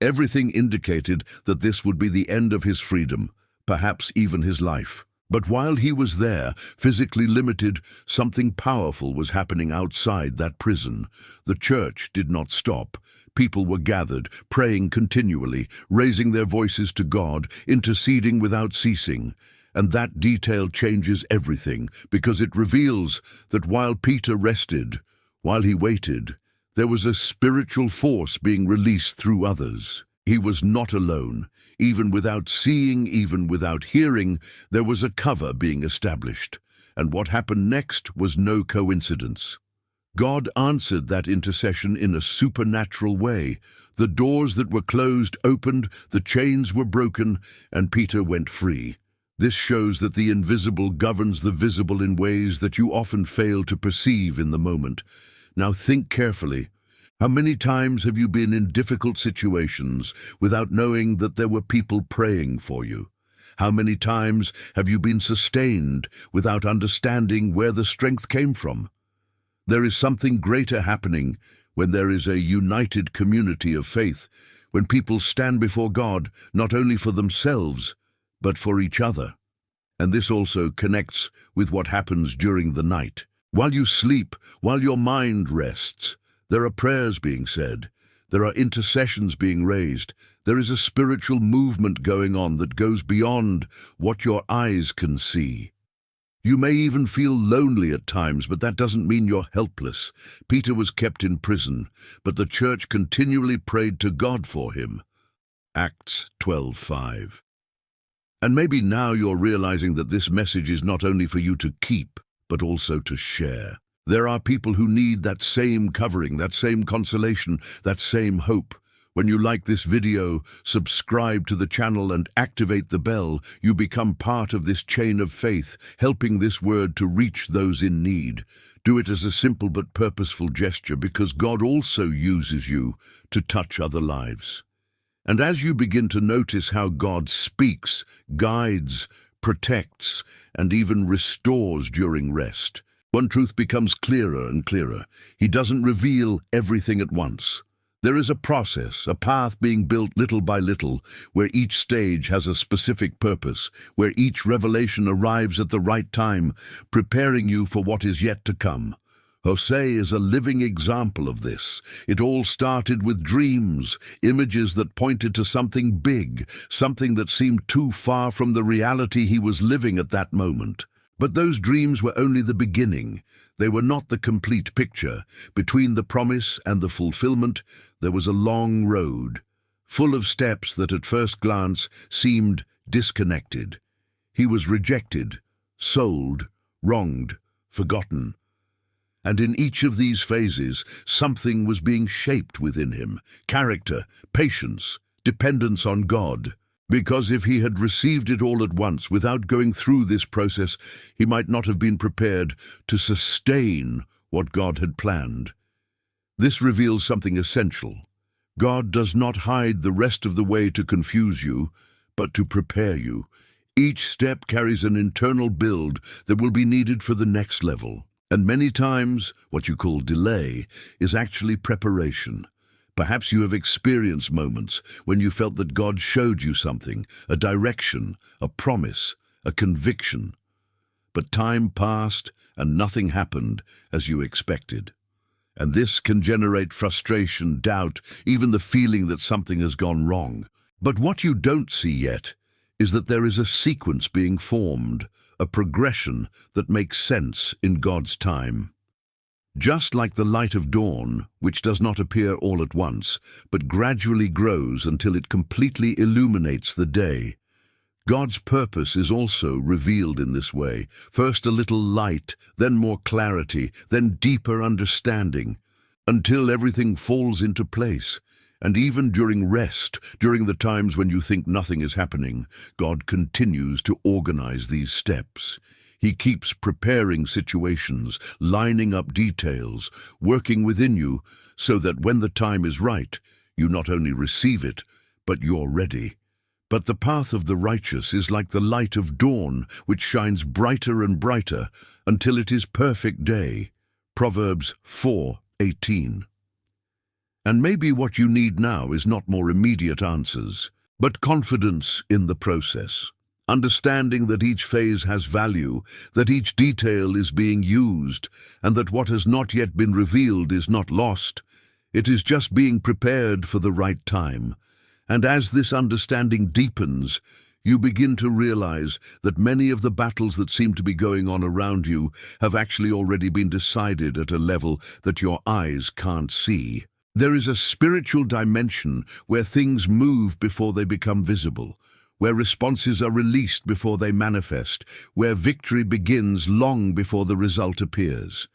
Everything indicated that this would be the end of his freedom, perhaps even his life. But while he was there, physically limited, something powerful was happening outside that prison. The church did not stop. People were gathered, praying continually, raising their voices to God, interceding without ceasing. And that detail changes everything, because it reveals that while Peter rested, while he waited, there was a spiritual force being released through others. He was not alone. Even without seeing, even without hearing, there was a cover being established. And what happened next was no coincidence. God answered that intercession in a supernatural way. The doors that were closed opened, the chains were broken, and Peter went free. This shows that the invisible governs the visible in ways that you often fail to perceive in the moment. Now think carefully. How many times have you been in difficult situations without knowing that there were people praying for you? How many times have you been sustained without understanding where the strength came from? There is something greater happening when there is a united community of faith, when people stand before God not only for themselves, but for each other. And this also connects with what happens during the night. While you sleep, while your mind rests, there are prayers being said. There are intercessions being raised. There is a spiritual movement going on that goes beyond what your eyes can see. You may even feel lonely at times, but that doesn't mean you're helpless. Peter was kept in prison, but the church continually prayed to God for him. Acts 12:5. And maybe now you're realizing that this message is not only for you to keep, but also to share. There are people who need that same covering, that same consolation, that same hope. When you like this video, subscribe to the channel and activate the bell, you become part of this chain of faith, helping this word to reach those in need. Do it as a simple but purposeful gesture, because God also uses you to touch other lives. And as you begin to notice how God speaks, guides, protects, and even restores during rest, one truth becomes clearer and clearer. He doesn't reveal everything at once. There is a process, a path being built little by little, where each stage has a specific purpose, where each revelation arrives at the right time, preparing you for what is yet to come. Jose is a living example of this. It all started with dreams, images that pointed to something big, something that seemed too far from the reality he was living at that moment. But those dreams were only the beginning. They were not the complete picture. Between the promise and the fulfillment, there was a long road, full of steps that at first glance seemed disconnected. He was rejected, sold, wronged, forgotten. And in each of these phases, something was being shaped within him: character, patience, dependence on God. Because if he had received it all at once without going through this process, he might not have been prepared to sustain what God had planned. This reveals something essential. God does not hide the rest of the way to confuse you, but to prepare you. Each step carries an internal build that will be needed for the next level. And many times, what you call delay is actually preparation. Perhaps you have experienced moments when you felt that God showed you something, a direction, a promise, a conviction. But time passed and nothing happened as you expected. And this can generate frustration, doubt, even the feeling that something has gone wrong. But what you don't see yet is that there is a sequence being formed, a progression that makes sense in God's time. Just like the light of dawn, which does not appear all at once, but gradually grows until it completely illuminates the day, God's purpose is also revealed in this way. First a little light, then more clarity, then deeper understanding, until everything falls into place. And even during rest, during the times when you think nothing is happening, God continues to organize these steps. He keeps preparing situations, lining up details, working within you, so that when the time is right, you not only receive it, but you're ready. But the path of the righteous is like the light of dawn, which shines brighter and brighter until it is perfect day. Proverbs 4:18. And maybe what you need now is not more immediate answers, but confidence in the process. understanding that each phase has value, that each detail is being used, and that what has not yet been revealed is not lost. It is just being prepared for the right time. And as this understanding deepens, you begin to realize that many of the battles that seem to be going on around you have actually already been decided at a level that your eyes can't see. There is a spiritual dimension where things move before they become visible, where responses are released before they manifest, where victory begins long before the result appears.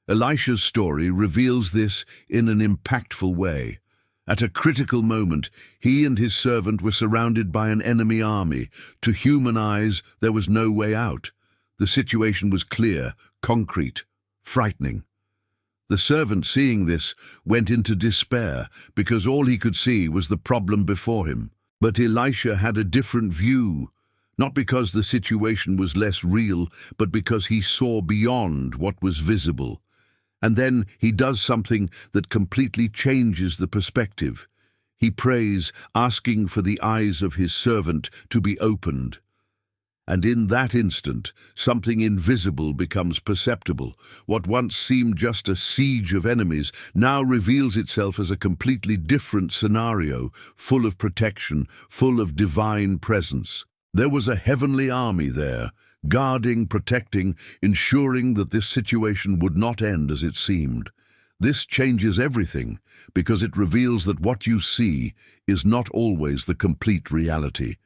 Elisha's story reveals this in an impactful way. At a critical moment, he and his servant were surrounded by an enemy army. To human eyes, there was no way out. The situation was clear, concrete, frightening. The servant, seeing this, went into despair because all he could see was the problem before him. But Elisha had a different view, not because the situation was less real, but because he saw beyond what was visible. And then he does something that completely changes the perspective. He prays, asking for the eyes of his servant to be opened. And in that instant, something invisible becomes perceptible. What once seemed just a siege of enemies now reveals itself as a completely different scenario, full of protection, full of divine presence. There was a heavenly army there, guarding, protecting, ensuring that this situation would not end as it seemed. This changes everything, because it reveals that what you see is not always the complete reality.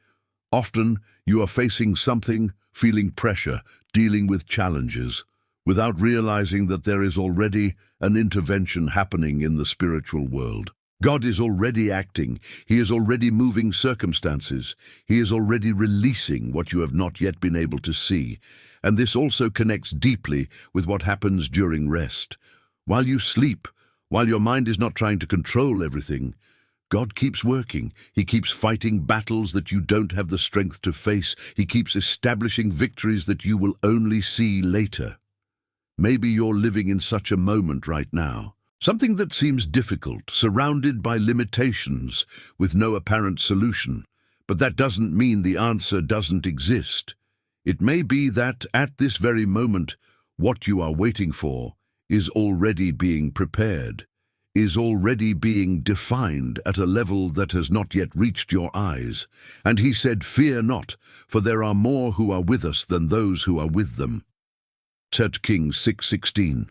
Often, you are facing something, feeling pressure, dealing with challenges, without realizing that there is already an intervention happening in the spiritual world. God is already acting. He is already moving circumstances. He is already releasing what you have not yet been able to see. And this also connects deeply with what happens during rest. While you sleep, while your mind is not trying to control everything, God keeps working. He keeps fighting battles that you don't have the strength to face. He keeps establishing victories that you will only see later. Maybe you're living in such a moment right now. Something that seems difficult, surrounded by limitations, with no apparent solution. But that doesn't mean the answer doesn't exist. It may be that, at this very moment, what you are waiting for is already being prepared, is already being defined at a level that has not yet reached your eyes. And he said, "Fear not, for there are more who are with us than those who are with them." 2 Kings 6:16.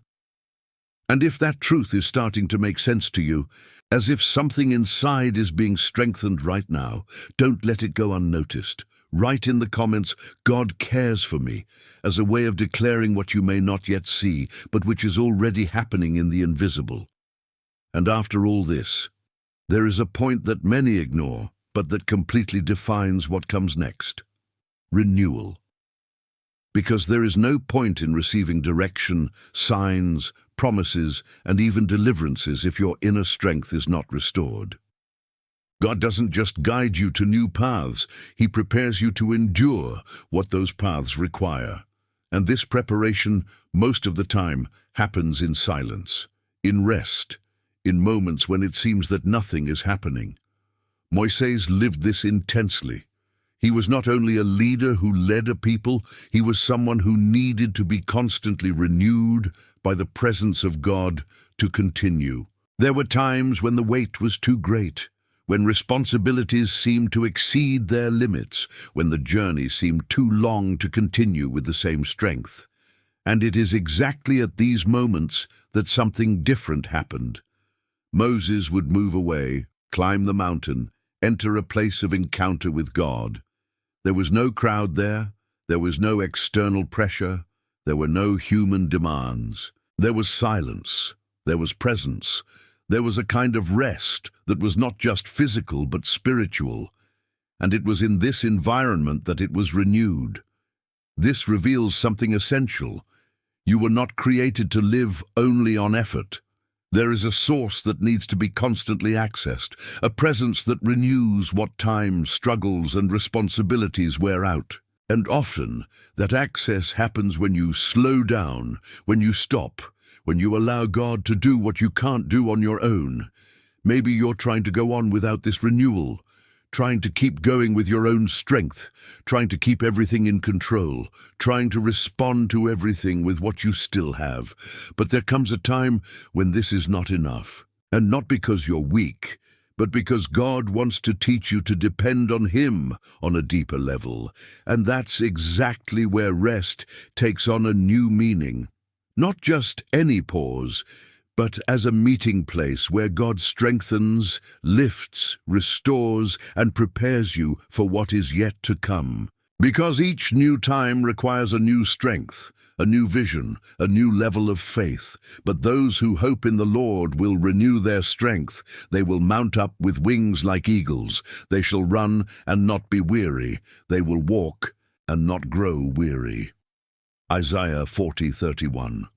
And if that truth is starting to make sense to you, as if something inside is being strengthened right now, don't let it go unnoticed. Write in the comments, "God cares for me," as a way of declaring what you may not yet see, but which is already happening in the invisible. And after all this, there is a point that many ignore, but that completely defines what comes next: renewal. Because there is no point in receiving direction, signs, promises, and even deliverances if your inner strength is not restored. God doesn't just guide you to new paths, He prepares you to endure what those paths require. And this preparation, most of the time, happens in silence, in rest, in moments when it seems that nothing is happening. Moises lived this intensely. He was not only a leader who led a people, he was someone who needed to be constantly renewed by the presence of God to continue. There were times when the weight was too great, when responsibilities seemed to exceed their limits, when the journey seemed too long to continue with the same strength. And it is exactly at these moments that something different happened. Moses would move away, climb the mountain, enter a place of encounter with God. There was no crowd there, there was no external pressure, there were no human demands. There was silence, there was presence, there was a kind of rest that was not just physical but spiritual. And it was in this environment that it was renewed. This reveals something essential. You were not created to live only on effort. There is a source that needs to be constantly accessed, a presence that renews what time, struggles, and responsibilities wear out. And often, that access happens when you slow down, when you stop, when you allow God to do what you can't do on your own. Maybe you're trying to go on without this renewal, trying to keep going with your own strength, trying to keep everything in control, trying to respond to everything with what you still have. But there comes a time when this is not enough. And not because you're weak, but because God wants to teach you to depend on Him on a deeper level. And that's exactly where rest takes on a new meaning. Not just any pause, but as a meeting place where God strengthens, lifts, restores, and prepares you for what is yet to come. Because each new time requires a new strength, a new vision, a new level of faith. But those who hope in the Lord will renew their strength. They will mount up with wings like eagles. They shall run and not be weary. They will walk and not grow weary. Isaiah 40:31.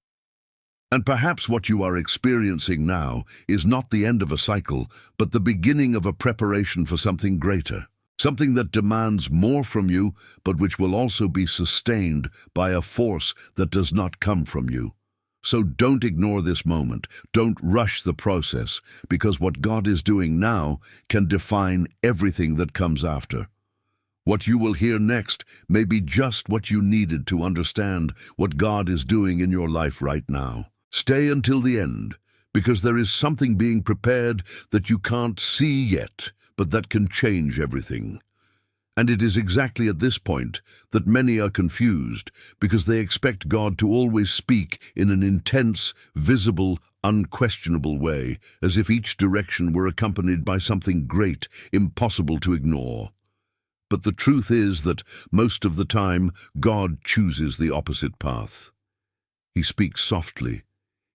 And perhaps what you are experiencing now is not the end of a cycle, but the beginning of a preparation for something greater. Something that demands more from you, but which will also be sustained by a force that does not come from you. So don't ignore this moment. Don't rush the process, because what God is doing now can define everything that comes after. What you will hear next may be just what you needed to understand what God is doing in your life right now. Stay until the end, because there is something being prepared that you can't see yet, but that can change everything. And it is exactly at this point that many are confused, because they expect God to always speak in an intense, visible, unquestionable way, as if each direction were accompanied by something great, impossible to ignore. But the truth is that most of the time, God chooses the opposite path. He speaks softly.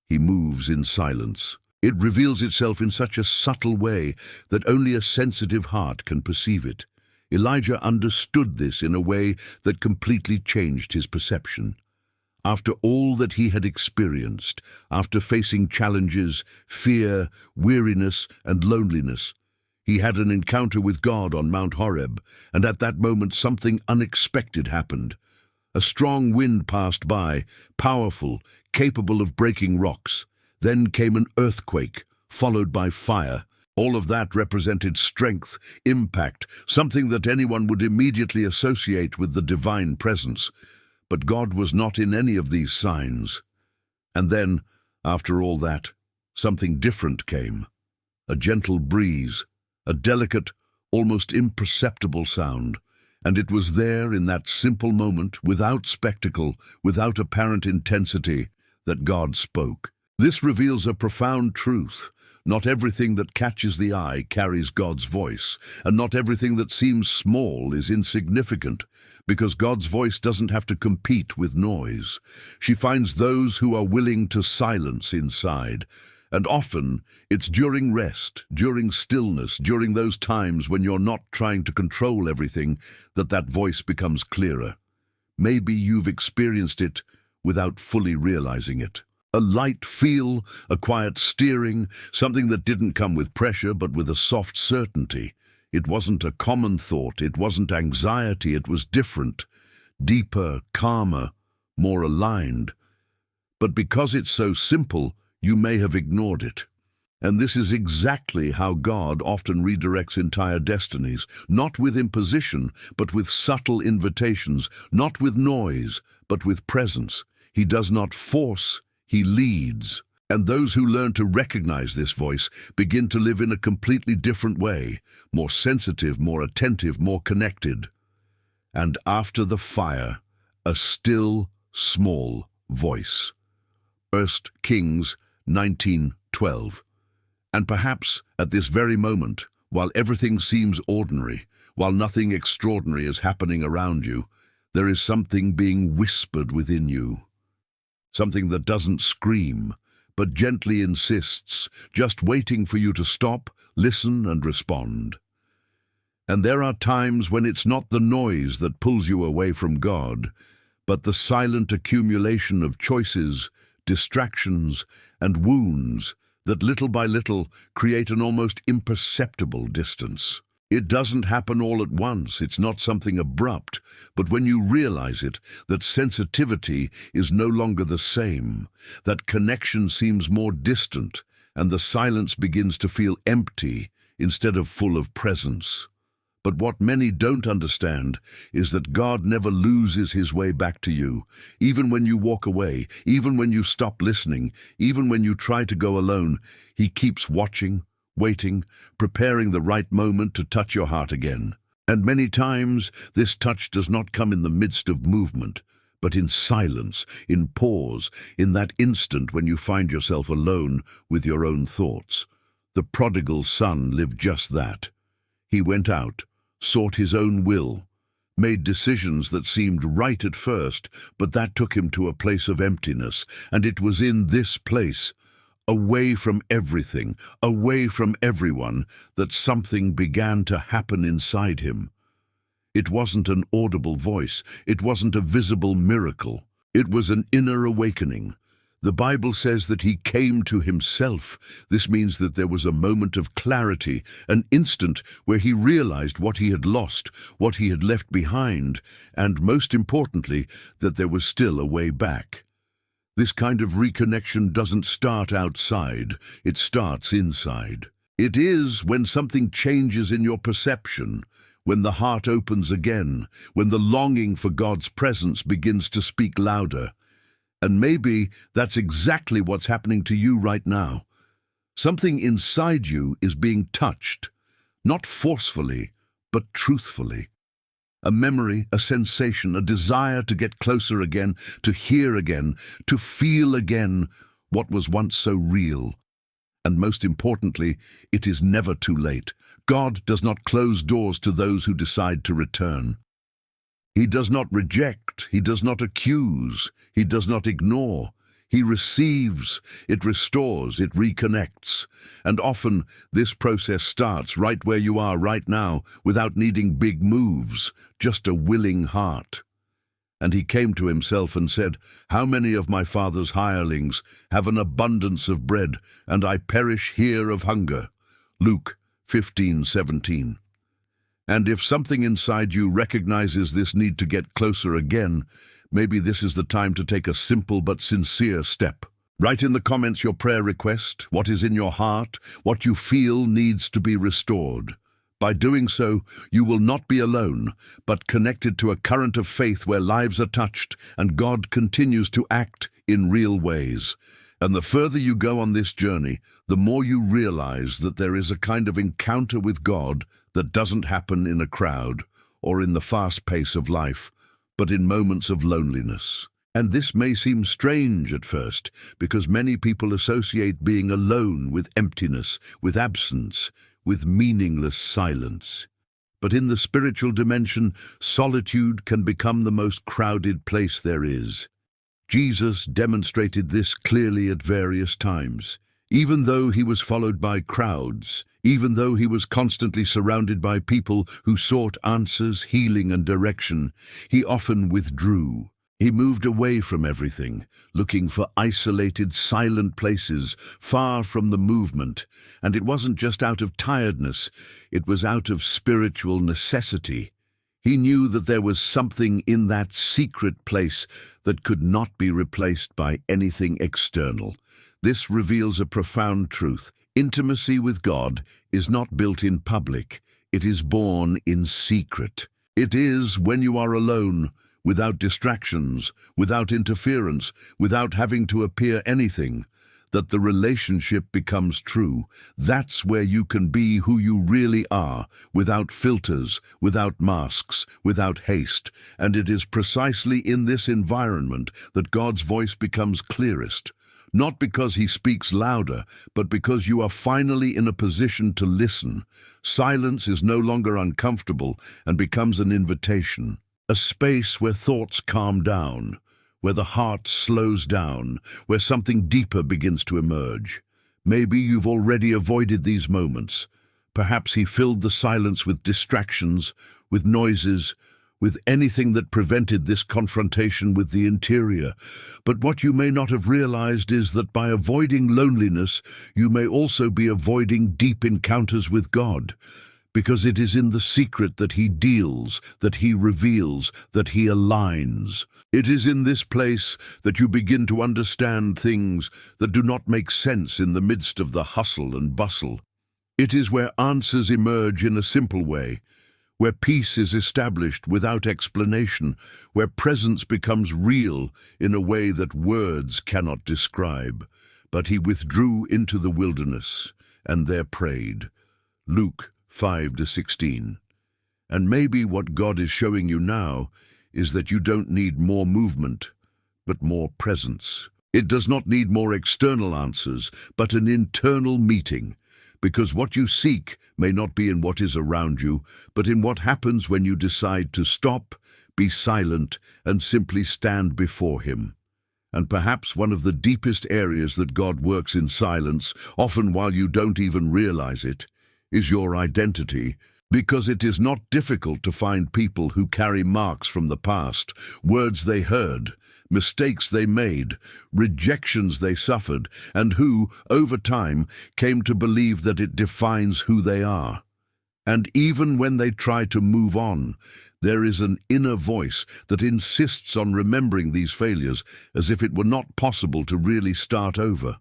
He moves in silence. It reveals itself in such a subtle way that only a sensitive heart can perceive it. Elijah understood this in a way that completely changed his perception. After all that he had experienced, after facing challenges, fear, weariness, and loneliness, he had an encounter with God on Mount Horeb, and at that moment something unexpected happened. A strong wind passed by, powerful, capable of breaking rocks. Then came an earthquake, followed by fire. All of that represented strength, impact, something that anyone would immediately associate with the divine presence. But God was not in any of these signs. And then, after all that, something different came. A gentle breeze, a delicate, almost imperceptible sound. And it was there in that simple moment, without spectacle, without apparent intensity, that God spoke. This reveals a profound truth. Not everything that catches the eye carries God's voice, and not everything that seems small is insignificant, because God's voice doesn't have to compete with noise. She finds those who are willing to silence inside. And often, it's during rest, during stillness, during those times when you're not trying to control everything, that voice becomes clearer. Maybe you've experienced it without fully realizing it. A light feel, a quiet steering, something that didn't come with pressure but with a soft certainty. It wasn't a common thought, it wasn't anxiety, it was different, deeper, calmer, more aligned. But because it's so simple, you may have ignored it. And this is exactly how God often redirects entire destinies, not with imposition, but with subtle invitations, not with noise, but with presence. He does not force, He leads. And those who learn to recognize this voice begin to live in a completely different way, more sensitive, more attentive, more connected. And after the fire, a still, small voice. 1 Kings 19:12. And perhaps at this very moment, while everything seems ordinary, while nothing extraordinary is happening around you, there is something being whispered within you. Something that doesn't scream, but gently insists, just waiting for you to stop, listen, and respond. And there are times when it's not the noise that pulls you away from God, but the silent accumulation of choices, distractions, and wounds that little by little create an almost imperceptible distance. It doesn't happen all at once, it's not something abrupt, but when you realize it, that sensitivity is no longer the same, that connection seems more distant, and the silence begins to feel empty instead of full of presence. But what many don't understand is that God never loses his way back to you. Even when you walk away, even when you stop listening, even when you try to go alone, he keeps watching, waiting, preparing the right moment to touch your heart again. And many times, this touch does not come in the midst of movement, but in silence, in pause, in that instant when you find yourself alone with your own thoughts. The prodigal son lived just that. He went out, sought his own will, made decisions that seemed right at first, but that took him to a place of emptiness, and it was in this place, away from everything, away from everyone, that something began to happen inside him. It wasn't an audible voice, it wasn't a visible miracle, it was an inner awakening. The Bible says that he came to himself. This means that there was a moment of clarity, an instant where he realized what he had lost, what he had left behind, and most importantly, that there was still a way back. This kind of reconnection doesn't start outside, it starts inside. It is when something changes in your perception, when the heart opens again, when the longing for God's presence begins to speak louder. And maybe that's exactly what's happening to you right now. Something inside you is being touched, not forcefully, but truthfully. A memory, a sensation, a desire to get closer again, to hear again, to feel again what was once so real. And most importantly, it is never too late. God does not close doors to those who decide to return. He does not reject, he does not accuse, he does not ignore. He receives, it restores, it reconnects. And often this process starts right where you are right now, without needing big moves, just a willing heart. And he came to himself and said, "How many of my father's hirelings have an abundance of bread, and I perish here of hunger?" Luke 15:17. And if something inside you recognizes this need to get closer again, maybe this is the time to take a simple but sincere step. Write in the comments your prayer request, what is in your heart, what you feel needs to be restored. By doing so, you will not be alone, but connected to a current of faith where lives are touched and God continues to act in real ways. And the further you go on this journey, the more you realize that there is a kind of encounter with God that doesn't happen in a crowd or in the fast pace of life, but in moments of loneliness. And this may seem strange at first, because many people associate being alone with emptiness, with absence, with meaningless silence. But in the spiritual dimension, solitude can become the most crowded place there is. Jesus demonstrated this clearly at various times. Even though he was followed by crowds, even though he was constantly surrounded by people who sought answers, healing, and direction, he often withdrew. He moved away from everything, looking for isolated, silent places, far from the movement. And it wasn't just out of tiredness, it was out of spiritual necessity. He knew that there was something in that secret place that could not be replaced by anything external. This reveals a profound truth. Intimacy with God is not built in public, it is born in secret. It is when you are alone, without distractions, without interference, without having to appear anything, that the relationship becomes true. That's where you can be who you really are, without filters, without masks, without haste. And it is precisely in this environment that God's voice becomes clearest. Not because he speaks louder, but because you are finally in a position to listen. Silence is no longer uncomfortable and becomes an invitation. A space where thoughts calm down, where the heart slows down, where something deeper begins to emerge. Maybe you've already avoided these moments. Perhaps he filled the silence with distractions, with noises, with anything that prevented this confrontation with the interior. But what you may not have realized is that by avoiding loneliness, you may also be avoiding deep encounters with God. Because it is in the secret that he deals, that he reveals, that he aligns. It is in this place that you begin to understand things that do not make sense in the midst of the hustle and bustle. It is where answers emerge in a simple way, where peace is established without explanation, where presence becomes real in a way that words cannot describe. But he withdrew into the wilderness and there prayed. Luke 5-16. And maybe what God is showing you now is that you don't need more movement, but more presence. It does not need more external answers, but an internal meeting, because what you seek may not be in what is around you, but in what happens when you decide to stop, be silent, and simply stand before Him. And perhaps one of the deepest areas that God works in silence, often while you don't even realize it, is your identity, because it is not difficult to find people who carry marks from the past, words they heard, mistakes they made, rejections they suffered, and who, over time, came to believe that it defines who they are. And even when they try to move on, there is an inner voice that insists on remembering these failures as if it were not possible to really start over.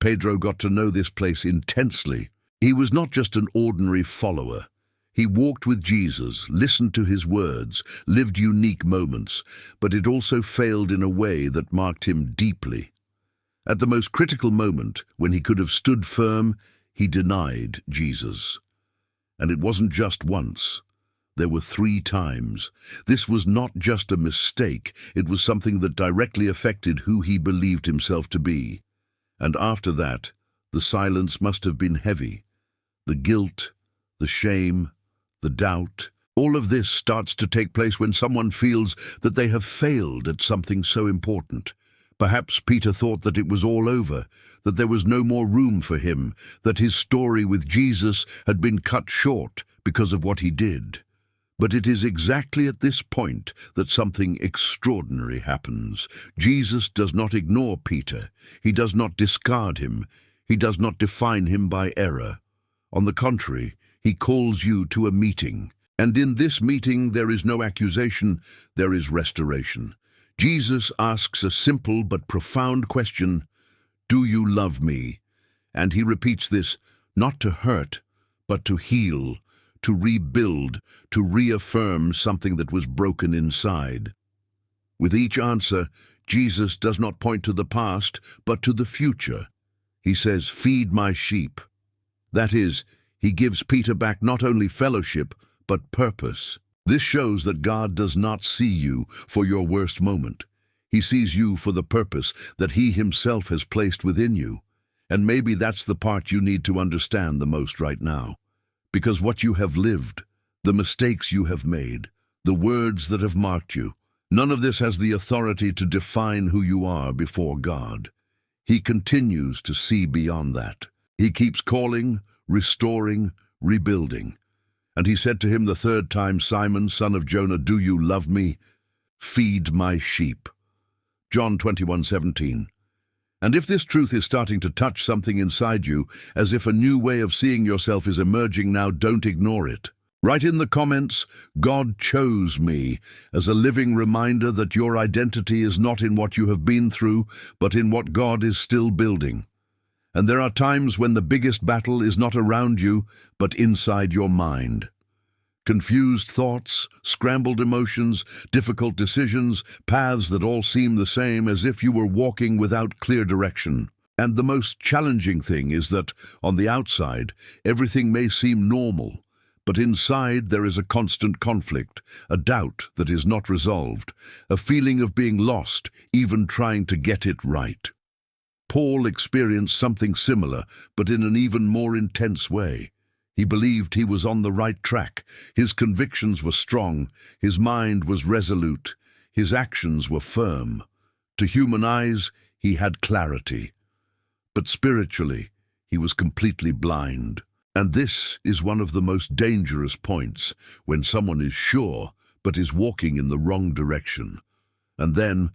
Pedro got to know this place intensely. He was not just an ordinary follower. He walked with Jesus, listened to his words, lived unique moments, but it also failed in a way that marked him deeply. At the most critical moment, when he could have stood firm, he denied Jesus. And it wasn't just once. There were 3 times. This was not just a mistake, it was something that directly affected who he believed himself to be. And after that, the silence must have been heavy. The guilt, the shame, the doubt, all of this starts to take place when someone feels that they have failed at something so important. Perhaps Peter thought that it was all over, that there was no more room for him, that his story with Jesus had been cut short because of what he did. But it is exactly at this point that something extraordinary happens. Jesus does not ignore Peter. He does not discard him. He does not define him by error. On the contrary, He calls you to a meeting. And in this meeting there is no accusation, there is restoration. Jesus asks a simple but profound question, "Do you love me?" And he repeats this, not to hurt, but to heal, to rebuild, to reaffirm something that was broken inside. With each answer, Jesus does not point to the past, but to the future. He says, "Feed my sheep." That is, he gives Peter back not only fellowship, but purpose. This shows that God does not see you for your worst moment. He sees you for the purpose that He Himself has placed within you. And maybe that's the part you need to understand the most right now. Because what you have lived, the mistakes you have made, the words that have marked you, none of this has the authority to define who you are before God. He continues to see beyond that. He keeps calling, restoring, rebuilding. And he said to him the 3rd time, "Simon, son of Jonah, do you love me? Feed my sheep." John 21:17. And if this truth is starting to touch something inside you, as if a new way of seeing yourself is emerging now, don't ignore it. Write in the comments, "God chose me," as a living reminder that your identity is not in what you have been through, but in what God is still building. And there are times when the biggest battle is not around you, but inside your mind. Confused thoughts, scrambled emotions, difficult decisions, paths that all seem the same, as if you were walking without clear direction. And the most challenging thing is that, on the outside, everything may seem normal, but inside there is a constant conflict, a doubt that is not resolved, a feeling of being lost, even trying to get it right. Paul experienced something similar, but in an even more intense way. He believed he was on the right track. His convictions were strong. His mind was resolute. His actions were firm. To human eyes, he had clarity. But spiritually, he was completely blind. And this is one of the most dangerous points, when someone is sure, but is walking in the wrong direction. And then,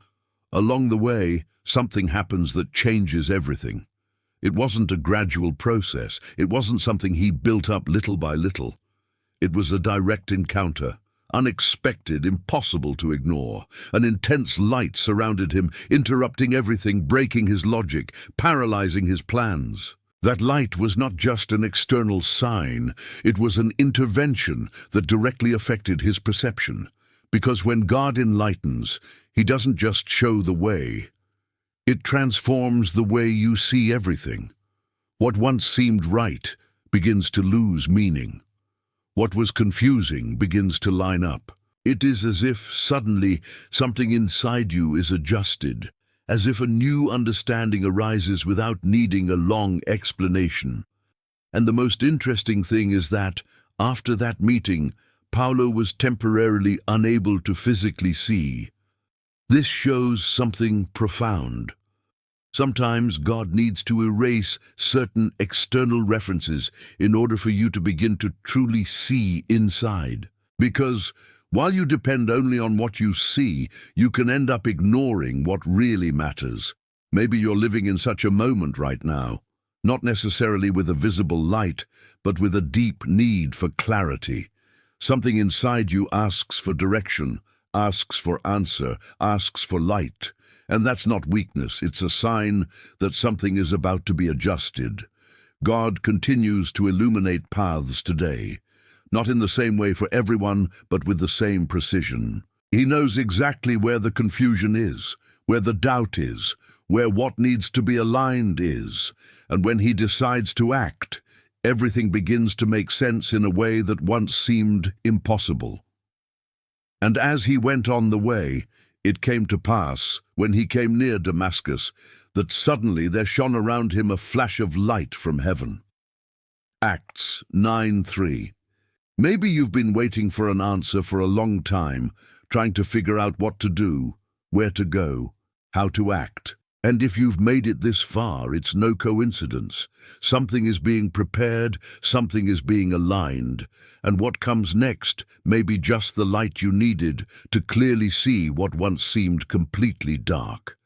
along the way, something happens that changes everything. It wasn't a gradual process. It wasn't something he built up little by little. It was a direct encounter, unexpected, impossible to ignore. An intense light surrounded him, interrupting everything, breaking his logic, paralyzing his plans. That light was not just an external sign, it was an intervention that directly affected his perception. Because when God enlightens, he doesn't just show the way. It transforms the way you see everything. What once seemed right begins to lose meaning. What was confusing begins to line up. It is as if suddenly something inside you is adjusted, as if a new understanding arises without needing a long explanation. And the most interesting thing is that, after that meeting, Paulo was temporarily unable to physically see. This shows something profound. Sometimes God needs to erase certain external references in order for you to begin to truly see inside. Because while you depend only on what you see, you can end up ignoring what really matters. Maybe you're living in such a moment right now, not necessarily with a visible light, but with a deep need for clarity. Something inside you asks for direction, asks for answer, asks for light. And that's not weakness, it's a sign that something is about to be adjusted. God continues to illuminate paths today, not in the same way for everyone, but with the same precision. He knows exactly where the confusion is, where the doubt is, where what needs to be aligned is. And when he decides to act, everything begins to make sense in a way that once seemed impossible. And as he went on the way, it came to pass, when he came near Damascus, that suddenly there shone around him a flash of light from heaven. Acts 9:3. Maybe you've been waiting for an answer for a long time, trying to figure out what to do, where to go, how to act. And if you've made it this far, it's no coincidence. Something is being prepared, something is being aligned, and what comes next may be just the light you needed to clearly see what once seemed completely dark.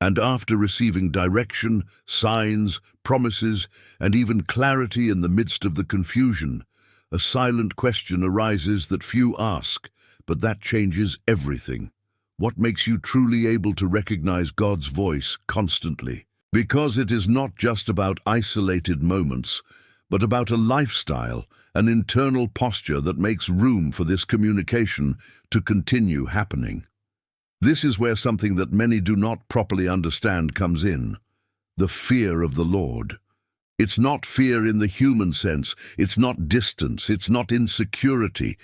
And after receiving direction, signs, promises, and even clarity in the midst of the confusion, a silent question arises that few ask, but that changes everything. What makes you truly able to recognize God's voice constantly? Because it is not just about isolated moments, but about a lifestyle, an internal posture that makes room for this communication to continue happening. This is where something that many do not properly understand comes in: the fear of the Lord. It's not fear in the human sense, it's not distance, it's not insecurity,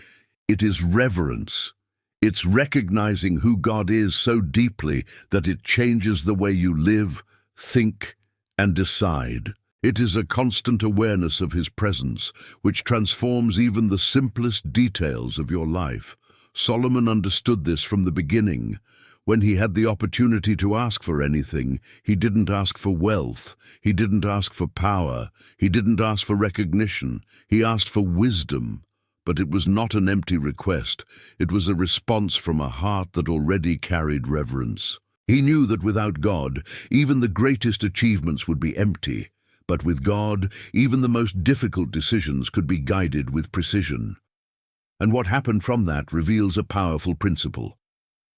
it is reverence. It's recognizing who God is so deeply that it changes the way you live, think, and decide. It is a constant awareness of His presence, which transforms even the simplest details of your life. Solomon understood this from the beginning. When he had the opportunity to ask for anything, he didn't ask for wealth, he didn't ask for power, he didn't ask for recognition, he asked for wisdom. But it was not an empty request, it was a response from a heart that already carried reverence. He knew that without God, even the greatest achievements would be empty, but with God, even the most difficult decisions could be guided with precision. And what happened from that reveals a powerful principle.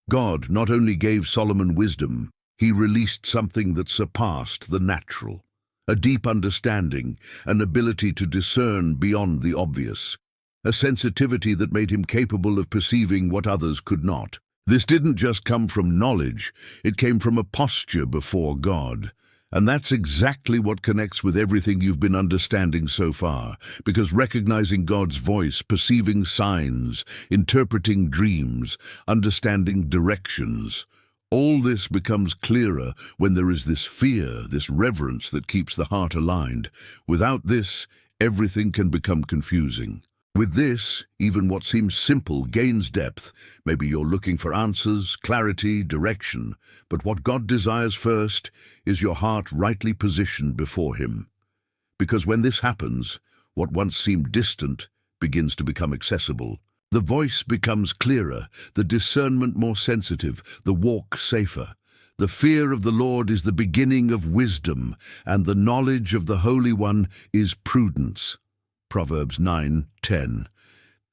God not only gave Solomon wisdom, he released something that surpassed the natural, a deep understanding, an ability to discern beyond the obvious, a sensitivity that made him capable of perceiving what others could not. This didn't just come from knowledge, it came from a posture before God. And that's exactly what connects with everything you've been understanding so far, because recognizing God's voice, perceiving signs, interpreting dreams, understanding directions, all this becomes clearer when there is this fear, this reverence that keeps the heart aligned. Without this, everything can become confusing. With this, even what seems simple gains depth. Maybe you're looking for answers, clarity, direction, but what God desires first is your heart rightly positioned before Him. Because when this happens, what once seemed distant begins to become accessible. The voice becomes clearer, the discernment more sensitive, the walk safer. The fear of the Lord is the beginning of wisdom, and the knowledge of the Holy One is prudence. Proverbs 9:10.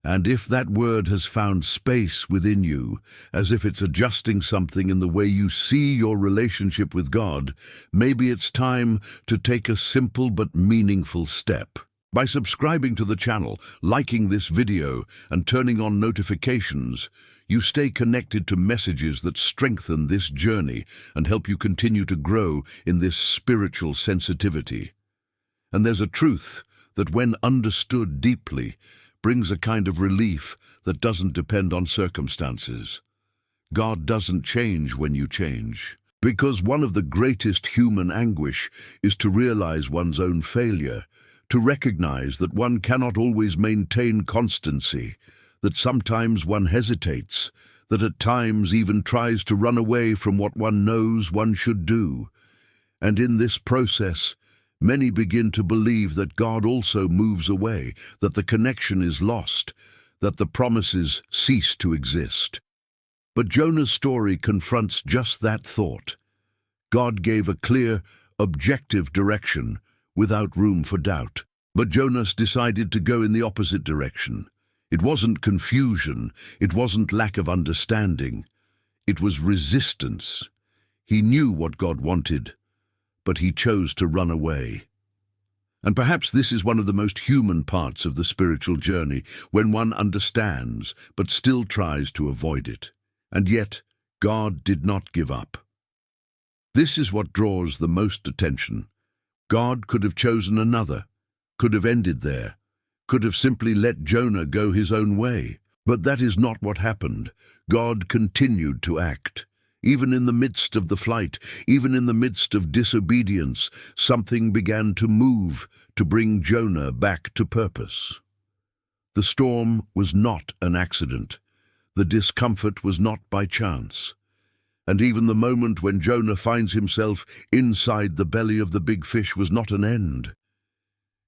And if that word has found space within you, as if it's adjusting something in the way you see your relationship with God, maybe it's time to take a simple but meaningful step. By subscribing to the channel, liking this video, and turning on notifications, you stay connected to messages that strengthen this journey and help you continue to grow in this spiritual sensitivity. And there's a truth that, when understood deeply, brings a kind of relief that doesn't depend on circumstances. God doesn't change when you change. Because one of the greatest human anguish is to realize one's own failure, to recognize that one cannot always maintain constancy, that sometimes one hesitates, that at times even tries to run away from what one knows one should do. And in this process, many begin to believe that God also moves away, that the connection is lost, that the promises cease to exist. But Jonah's story confronts just that thought. God gave a clear, objective direction without room for doubt. But Jonah decided to go in the opposite direction. It wasn't confusion, it wasn't lack of understanding. It was resistance. He knew what God wanted, but he chose to run away. And perhaps this is one of the most human parts of the spiritual journey, when one understands but still tries to avoid it. And yet, God did not give up. This is what draws the most attention. God could have chosen another, could have ended there, could have simply let Jonah go his own way. But that is not what happened. God continued to act. Even in the midst of the flight, even in the midst of disobedience, something began to move to bring Jonah back to purpose. The storm was not an accident. The discomfort was not by chance. And even the moment when Jonah finds himself inside the belly of the big fish was not an end.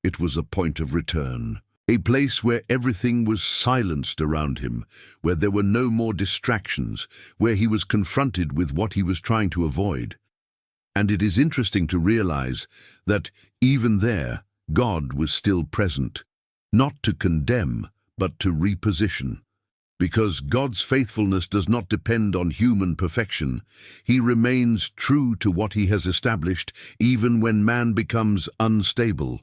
It was a point of return. A place where everything was silenced around him, where there were no more distractions, where he was confronted with what he was trying to avoid. And it is interesting to realize that even there, God was still present, not to condemn, but to reposition. Because God's faithfulness does not depend on human perfection, he remains true to what he has established, even when man becomes unstable.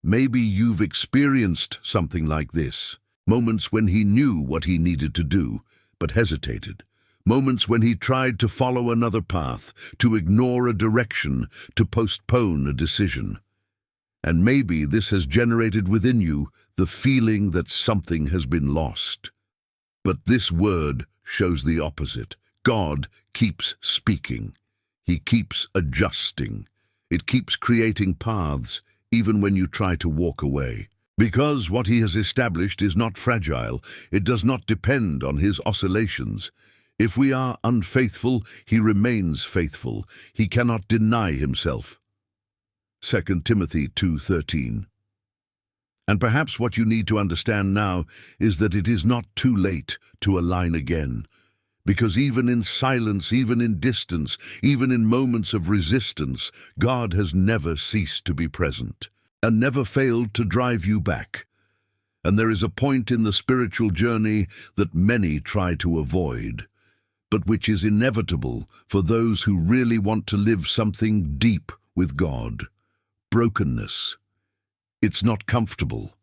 Maybe you've experienced something like this. Moments when he knew what he needed to do, but hesitated. Moments when he tried to follow another path, to ignore a direction, to postpone a decision. And maybe this has generated within you the feeling that something has been lost. But this word shows the opposite. God keeps speaking. He keeps adjusting. It keeps creating paths, even when you try to walk away. Because what he has established is not fragile, it does not depend on his oscillations. If we are unfaithful, he remains faithful. He cannot deny himself. 2 Timothy 2:13. And perhaps what you need to understand now is that it is not too late to align again. Because even in silence, even in distance, even in moments of resistance, God has never ceased to be present and never failed to drive you back. And there is a point in the spiritual journey that many try to avoid, but which is inevitable for those who really want to live something deep with God. Brokenness. It's not comfortable.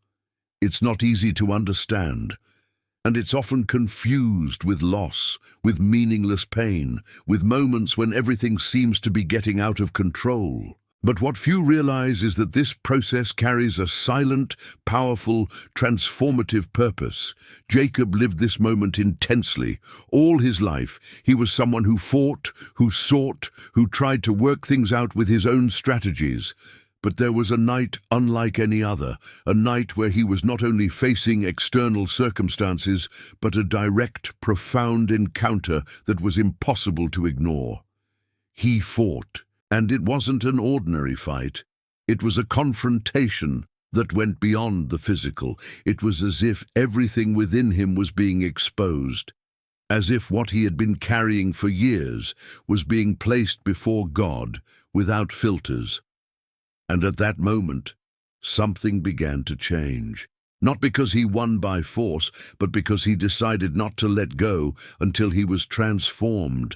It's not easy to understand. And it's often confused with loss, with meaningless pain, with moments when everything seems to be getting out of control. But what few realize is that this process carries a silent, powerful, transformative purpose. Jacob lived this moment intensely. All his life, he was someone who fought, who sought, who tried to work things out with his own strategies. But there was a night unlike any other, a night where he was not only facing external circumstances, but a direct, profound encounter that was impossible to ignore. He fought, and it wasn't an ordinary fight. It was a confrontation that went beyond the physical. It was as if everything within him was being exposed, as if what he had been carrying for years was being placed before God without filters. And at that moment, something began to change. Not because he won by force, but because he decided not to let go until he was transformed.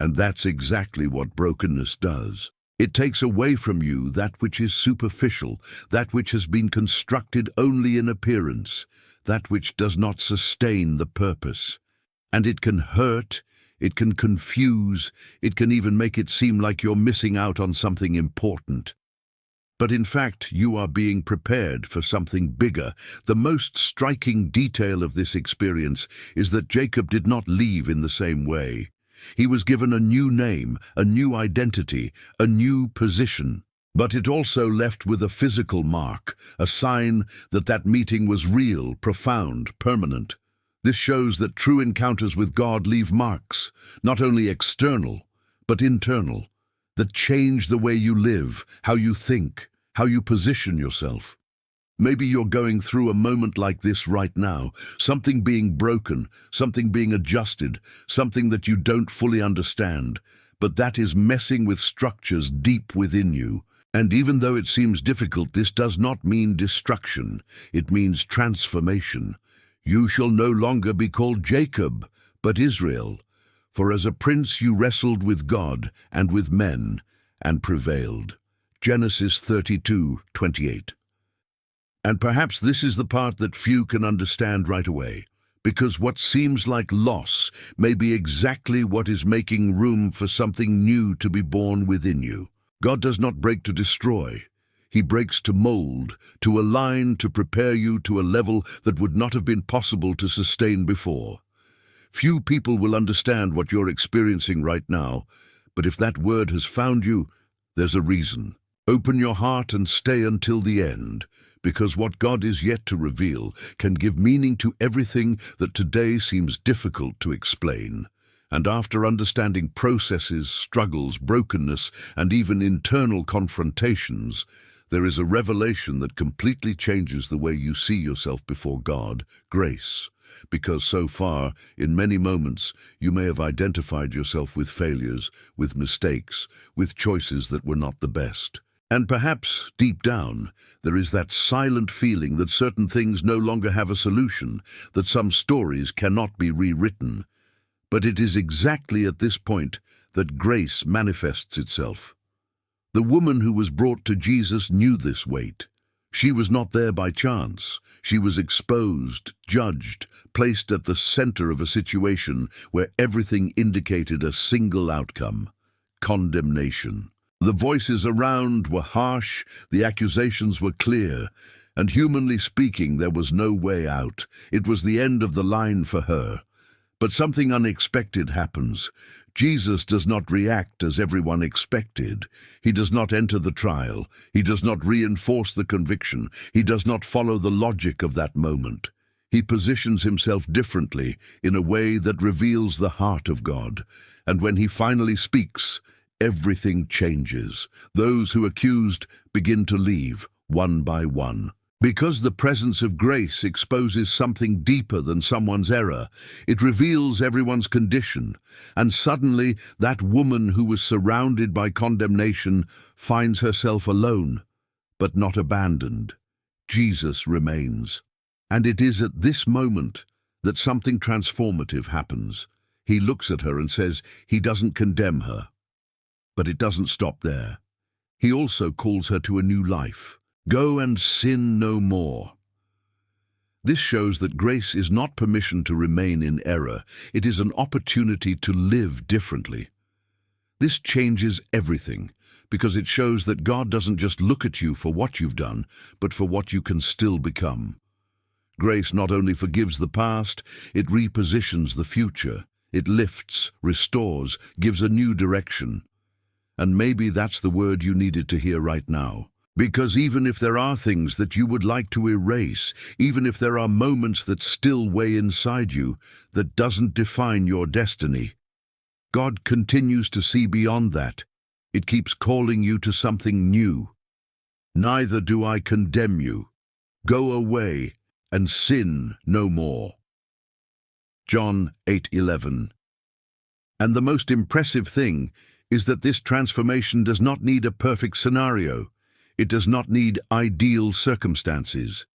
And that's exactly what brokenness does. It takes away from you that which is superficial, that which has been constructed only in appearance, that which does not sustain the purpose. And it can hurt, it can confuse, it can even make it seem like you're missing out on something important. But in fact, you are being prepared for something bigger. The most striking detail of this experience is that Jacob did not leave in the same way. He was given a new name, a new identity, a new position. But it also left with a physical mark, a sign that that meeting was real, profound, permanent. This shows that true encounters with God leave marks, not only external, but internal, that change the way you live, how you think, how you position yourself. Maybe you're going through a moment like this right now, something being broken, something being adjusted, something that you don't fully understand, but that is messing with structures deep within you. And even though it seems difficult, this does not mean destruction. It means transformation. You shall no longer be called Jacob, but Israel. For as a prince you wrestled with God and with men, and prevailed. Genesis 32:28. And perhaps this is the part that few can understand right away, because what seems like loss may be exactly what is making room for something new to be born within you. God does not break to destroy. He breaks to mold, to align, to prepare you to a level that would not have been possible to sustain before. Few people will understand what you're experiencing right now, but if that word has found you, there's a reason. Open your heart and stay until the end, because what God is yet to reveal can give meaning to everything that today seems difficult to explain. And after understanding processes, struggles, brokenness, and even internal confrontations, there is a revelation that completely changes the way you see yourself before God, grace. Because so far, in many moments, you may have identified yourself with failures, with mistakes, with choices that were not the best. And perhaps, deep down, there is that silent feeling that certain things no longer have a solution, that some stories cannot be rewritten. But it is exactly at this point that grace manifests itself. The woman who was brought to Jesus knew this weight. She was not there by chance. She was exposed, judged, placed at the center of a situation where everything indicated a single outcome: condemnation. The voices around were harsh, the accusations were clear, and humanly speaking, there was no way out. It was the end of the line for her. But something unexpected happens. Jesus does not react as everyone expected. He does not enter the trial. He does not reinforce the conviction. He does not follow the logic of that moment. He positions himself differently, in a way that reveals the heart of God. And when he finally speaks, everything changes. Those who accused begin to leave, one by one. Because the presence of grace exposes something deeper than someone's error, it reveals everyone's condition, and suddenly that woman who was surrounded by condemnation finds herself alone, but not abandoned. Jesus remains. And it is at this moment that something transformative happens. He looks at her and says he doesn't condemn her. But it doesn't stop there. He also calls her to a new life. Go and sin no more. This shows that grace is not permission to remain in error. It is an opportunity to live differently. This changes everything, because it shows that God doesn't just look at you for what you've done, but for what you can still become. Grace not only forgives the past, it repositions the future. It lifts, restores, gives a new direction. And maybe that's the word you needed to hear right now. Because even if there are things that you would like to erase, even if there are moments that still weigh inside you, that doesn't define your destiny, God continues to see beyond that. It keeps calling you to something new. Neither do I condemn you. Go away and sin no more. John 8:11. And the most impressive thing is that this transformation does not need a perfect scenario. It does not need ideal circumstances.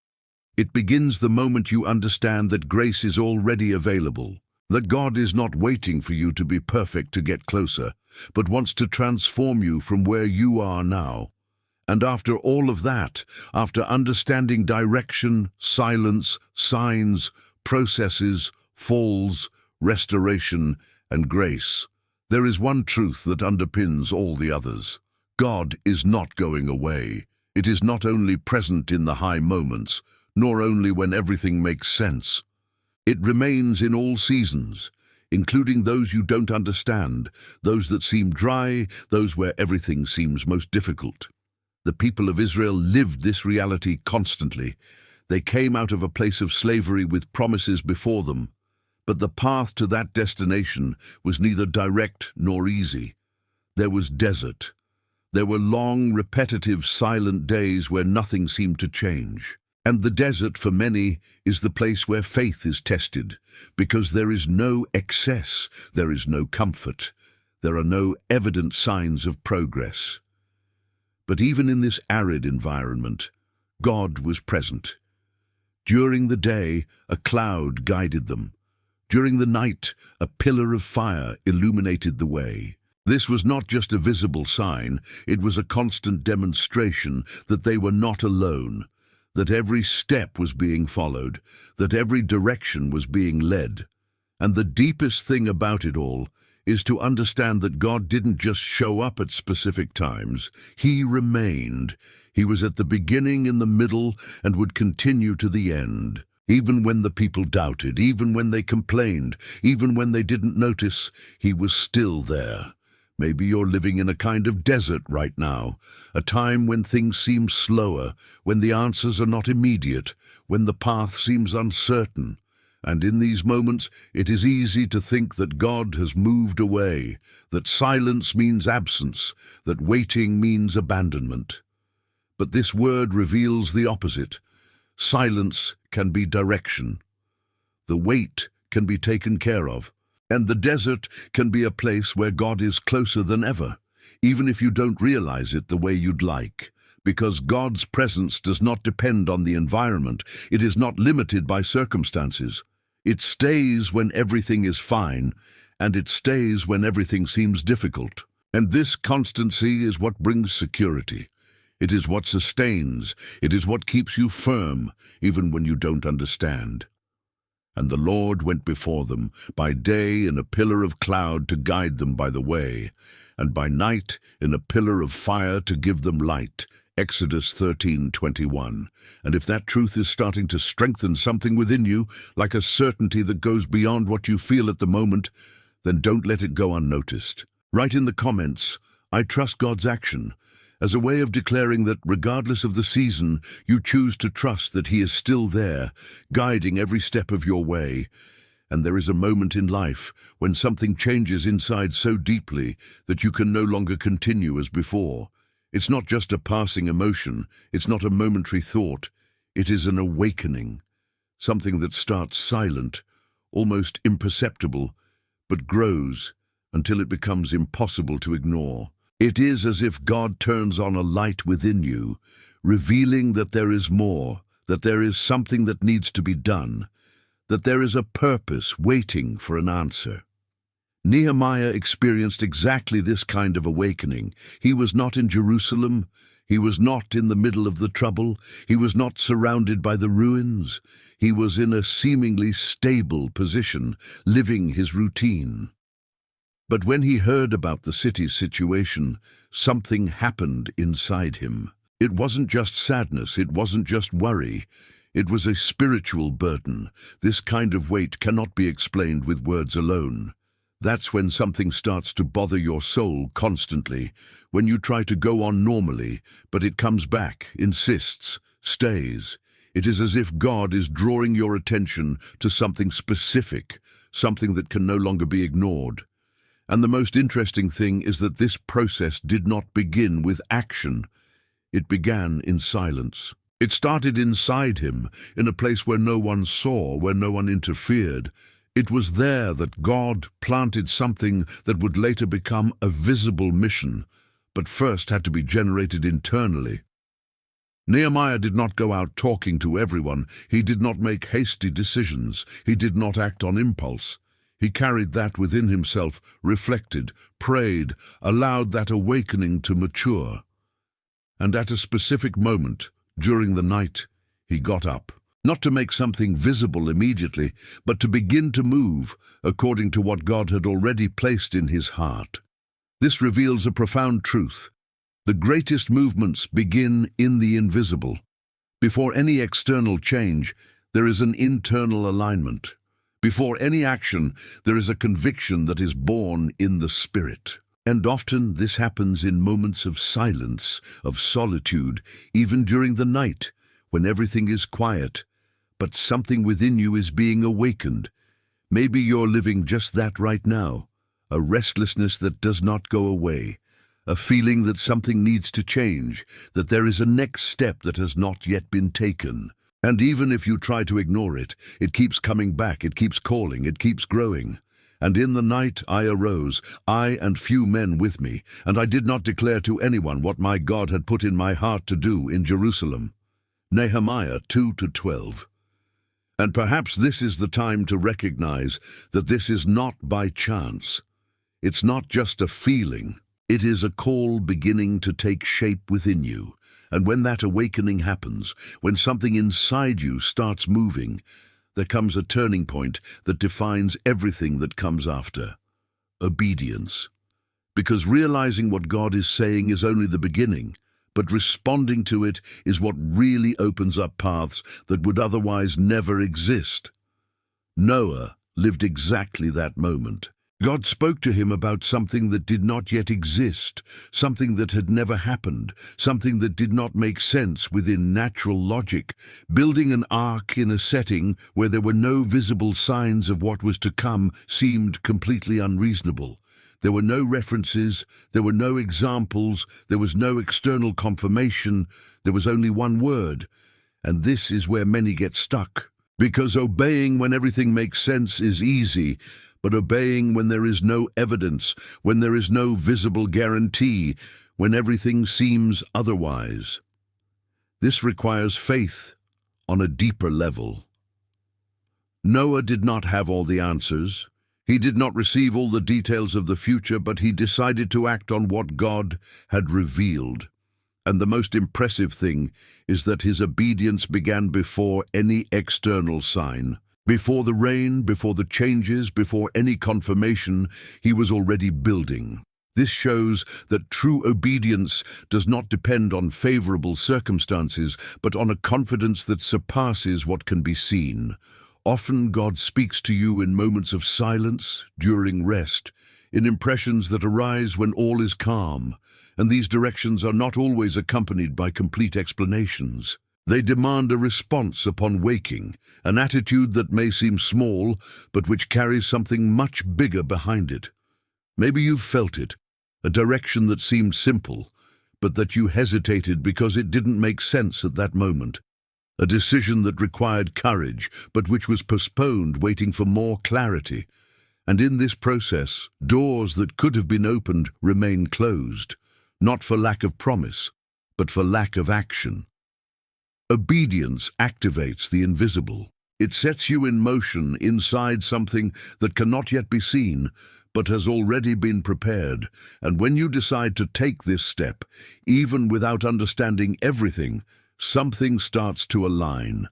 It begins the moment you understand that grace is already available, that God is not waiting for you to be perfect to get closer, but wants to transform you from where you are now. And after all of that, after understanding direction, silence, signs, processes, falls, restoration, and grace, there is one truth that underpins all the others. God is not going away. It is not only present in the high moments, nor only when everything makes sense. It remains in all seasons, including those you don't understand, those that seem dry, those where everything seems most difficult. The people of Israel lived this reality constantly. They came out of a place of slavery with promises before them, but the path to that destination was neither direct nor easy. There was desert. There were long, repetitive, silent days where nothing seemed to change. And the desert, for many, is the place where faith is tested, because there is no excess, there is no comfort, there are no evident signs of progress. But even in this arid environment, God was present. During the day, a cloud guided them. During the night, a pillar of fire illuminated the way. This was not just a visible sign, it was a constant demonstration that they were not alone, that every step was being followed, that every direction was being led. And the deepest thing about it all is to understand that God didn't just show up at specific times. He remained. He was at the beginning, in the middle, and would continue to the end. Even when the people doubted, even when they complained, even when they didn't notice, He was still there. Maybe you're living in a kind of desert right now, a time when things seem slower, when the answers are not immediate, when the path seems uncertain. And in these moments, it is easy to think that God has moved away, that silence means absence, that waiting means abandonment. But this word reveals the opposite. Silence can be direction. The wait can be taken care of. And the desert can be a place where God is closer than ever, even if you don't realize it the way you'd like. Because God's presence does not depend on the environment. It is not limited by circumstances. It stays when everything is fine, and it stays when everything seems difficult. And this constancy is what brings security. It is what sustains. It is what keeps you firm, even when you don't understand. And the Lord went before them, by day in a pillar of cloud to guide them by the way, and by night in a pillar of fire to give them light. Exodus 13:21. And if that truth is starting to strengthen something within you, like a certainty that goes beyond what you feel at the moment, then don't let it go unnoticed. Write in the comments, "I trust God's action," as a way of declaring that regardless of the season, you choose to trust that He is still there, guiding every step of your way. And there is a moment in life when something changes inside so deeply that you can no longer continue as before. It's not just a passing emotion, it's not a momentary thought, it is an awakening, something that starts silent, almost imperceptible, but grows until it becomes impossible to ignore. It is as if God turns on a light within you, revealing that there is more, that there is something that needs to be done, that there is a purpose waiting for an answer. Nehemiah experienced exactly this kind of awakening. He was not in Jerusalem. He was not in the middle of the trouble. He was not surrounded by the ruins. He was in a seemingly stable position, living his routine. But when he heard about the city's situation, something happened inside him. It wasn't just sadness, it wasn't just worry. It was a spiritual burden. This kind of weight cannot be explained with words alone. That's when something starts to bother your soul constantly, when you try to go on normally, but it comes back, insists, stays. It is as if God is drawing your attention to something specific, something that can no longer be ignored. And the most interesting thing is that this process did not begin with action. It began in silence. It started inside him, in a place where no one saw, where no one interfered. It was there that God planted something that would later become a visible mission, but first had to be generated internally. Nehemiah did not go out talking to everyone. He did not make hasty decisions. He did not act on impulse. He carried that within himself, reflected, prayed, allowed that awakening to mature. And at a specific moment, during the night, he got up, not to make something visible immediately, but to begin to move according to what God had already placed in his heart. This reveals a profound truth. The greatest movements begin in the invisible. Before any external change, there is an internal alignment. Before any action, there is a conviction that is born in the Spirit. And often this happens in moments of silence, of solitude, even during the night, when everything is quiet, but something within you is being awakened. Maybe you're living just that right now, a restlessness that does not go away, a feeling that something needs to change, that there is a next step that has not yet been taken. And even if you try to ignore it, it keeps coming back, it keeps calling, it keeps growing. And in the night I arose, I and few men with me, and I did not declare to anyone what my God had put in my heart to do in Jerusalem. Nehemiah 2-12. And perhaps this is the time to recognize that this is not by chance. It's not just a feeling. It is a call beginning to take shape within you. And when that awakening happens, when something inside you starts moving, there comes a turning point that defines everything that comes after. Obedience. Because realizing what God is saying is only the beginning, but responding to it is what really opens up paths that would otherwise never exist. Noah lived exactly that moment. God spoke to him about something that did not yet exist, something that had never happened, something that did not make sense within natural logic. Building an ark in a setting where there were no visible signs of what was to come seemed completely unreasonable. There were no references, there were no examples, there was no external confirmation, there was only one word. And this is where many get stuck. Because obeying when everything makes sense is easy, but obeying when there is no evidence, when there is no visible guarantee, when everything seems otherwise. This requires faith on a deeper level. Noah did not have all the answers. He did not receive all the details of the future, but he decided to act on what God had revealed. And the most impressive thing is that his obedience began before any external sign. Before the rain, before the changes, before any confirmation, he was already building. This shows that true obedience does not depend on favorable circumstances, but on a confidence that surpasses what can be seen. Often God speaks to you in moments of silence, during rest, in impressions that arise when all is calm, and these directions are not always accompanied by complete explanations. They demand a response upon waking, an attitude that may seem small, but which carries something much bigger behind it. Maybe you've felt it, a direction that seemed simple, but that you hesitated because it didn't make sense at that moment. A decision that required courage, but which was postponed, waiting for more clarity. And in this process, doors that could have been opened remain closed, not for lack of promise, but for lack of action. Obedience activates the invisible. It sets you in motion inside something that cannot yet be seen, but has already been prepared. And when you decide to take this step, even without understanding everything, something starts to align.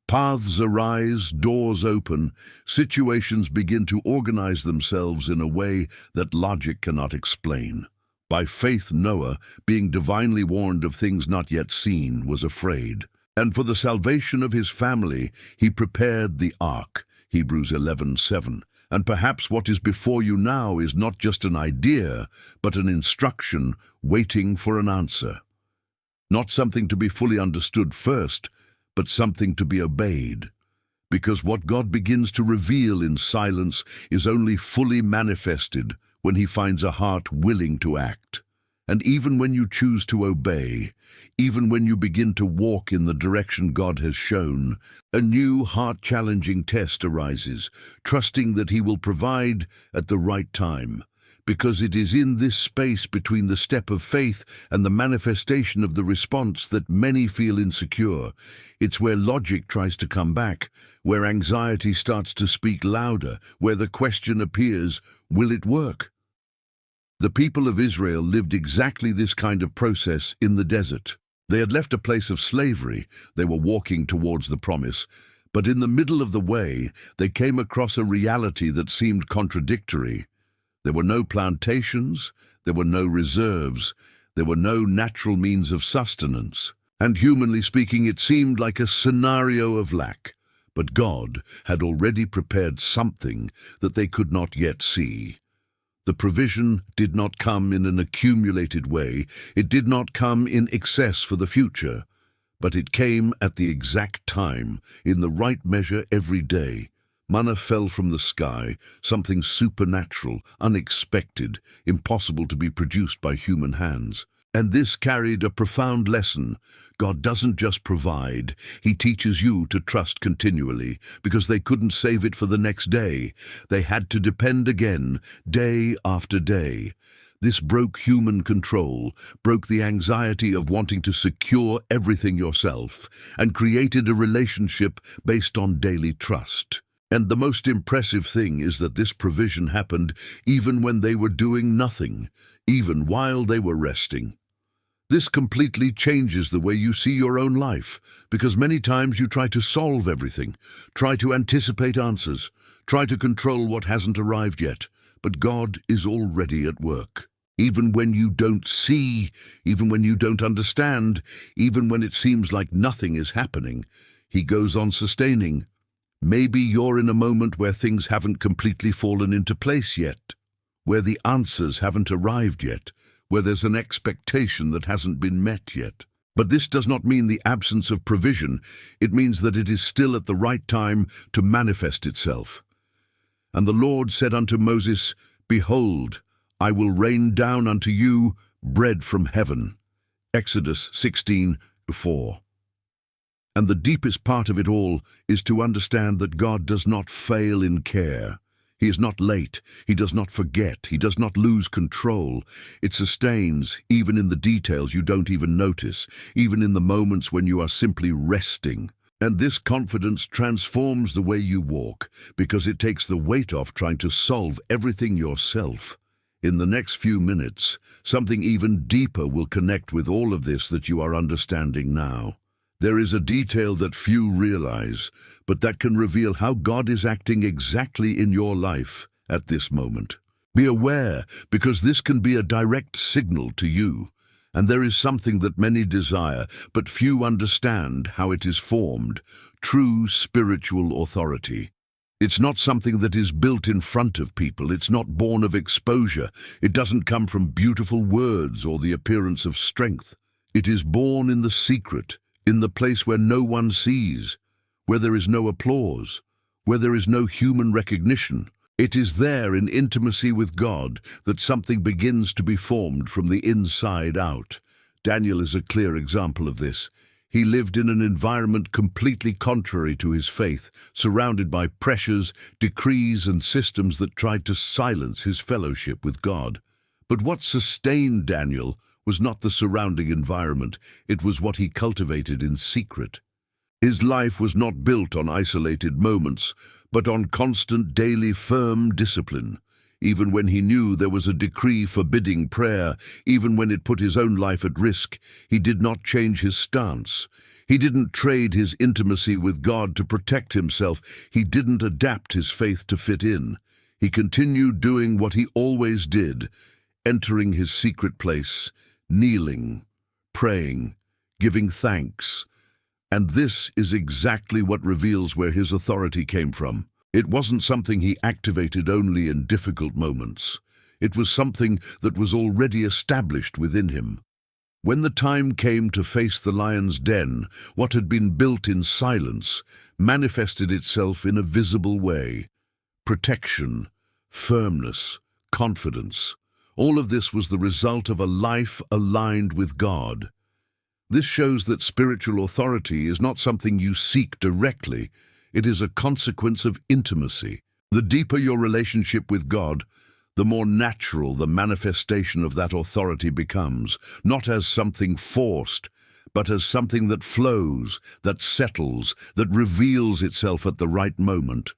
Paths arise, doors open, situations begin to organize themselves in a way that logic cannot explain. By faith, Noah, being divinely warned of things not yet seen, was afraid. And for the salvation of his family, he prepared the ark, Hebrews 11:7. And perhaps what is before you now is not just an idea, but an instruction waiting for an answer. Not something to be fully understood first, but something to be obeyed. Because what God begins to reveal in silence is only fully manifested when he finds a heart willing to act. And even when you choose to obey, even when you begin to walk in the direction God has shown, a new heart-challenging test arises, trusting that he will provide at the right time. because it is in this space between the step of faith and the manifestation of the response that many feel insecure. It's where logic tries to come back, where anxiety starts to speak louder, where the question appears, will it work? The people of Israel lived exactly this kind of process in the desert. They had left a place of slavery. They were walking towards the promise. But in the middle of the way, they came across a reality that seemed contradictory. There were no plantations, there were no reserves, there were no natural means of sustenance. And humanly speaking, it seemed like a scenario of lack. But God had already prepared something that they could not yet see. The provision did not come in an accumulated way. It did not come in excess for the future. But it came at the exact time, in the right measure every day. Manna fell from the sky, something supernatural, unexpected, impossible to be produced by human hands. And this carried a profound lesson. God doesn't just provide, He teaches you to trust continually, because they couldn't save it for the next day. They had to depend again, day after day. This broke human control, broke the anxiety of wanting to secure everything yourself, and created a relationship based on daily trust. And the most impressive thing is that this provision happened even when they were doing nothing, even while they were resting. This completely changes the way you see your own life, because many times you try to solve everything, try to anticipate answers, try to control what hasn't arrived yet. But God is already at work. Even when you don't see, even when you don't understand, even when it seems like nothing is happening, He goes on sustaining. Maybe you're in a moment where things haven't completely fallen into place yet, where the answers haven't arrived yet, where there's an expectation that hasn't been met yet. But this does not mean the absence of provision. It means that it is still at the right time to manifest itself. And the Lord said unto Moses, Behold, I will rain down unto you bread from heaven. Exodus 16:4. And the deepest part of it all is to understand that God does not fail in care. He is not late. He does not forget. He does not lose control. It sustains, even in the details you don't even notice, even in the moments when you are simply resting. And this confidence transforms the way you walk, because it takes the weight off trying to solve everything yourself. In the next few minutes, something even deeper will connect with all of this that you are understanding now. There is a detail that few realize, but that can reveal how God is acting exactly in your life at this moment. Be aware, because this can be a direct signal to you. And there is something that many desire, but few understand how it is formed: true spiritual authority. It's not something that is built in front of people. It's not born of exposure. It doesn't come from beautiful words or the appearance of strength. It is born in the secret, in the place where no one sees, where there is no applause, where there is no human recognition. It is there in intimacy with God that something begins to be formed from the inside out. Daniel is a clear example of this. He lived in an environment completely contrary to his faith, surrounded by pressures, decrees, and systems that tried to silence his fellowship with God. But what sustained Daniel was not the surrounding environment, it was what he cultivated in secret. His life was not built on isolated moments, but on constant, daily, firm discipline. Even when he knew there was a decree forbidding prayer, even when it put his own life at risk, he did not change his stance. He didn't trade his intimacy with God to protect himself. He didn't adapt his faith to fit in. He continued doing what he always did, entering his secret place, kneeling, praying, giving thanks. And this is exactly what reveals where his authority came from. It wasn't something he activated only in difficult moments. It was something that was already established within him. When the time came to face the lion's den, what had been built in silence manifested itself in a visible way. Protection, firmness, confidence. All of this was the result of a life aligned with God. This shows that spiritual authority is not something you seek directly. It is a consequence of intimacy. The deeper your relationship with God, the more natural the manifestation of that authority becomes, not as something forced, but as something that flows, that settles, that reveals itself at the right moment.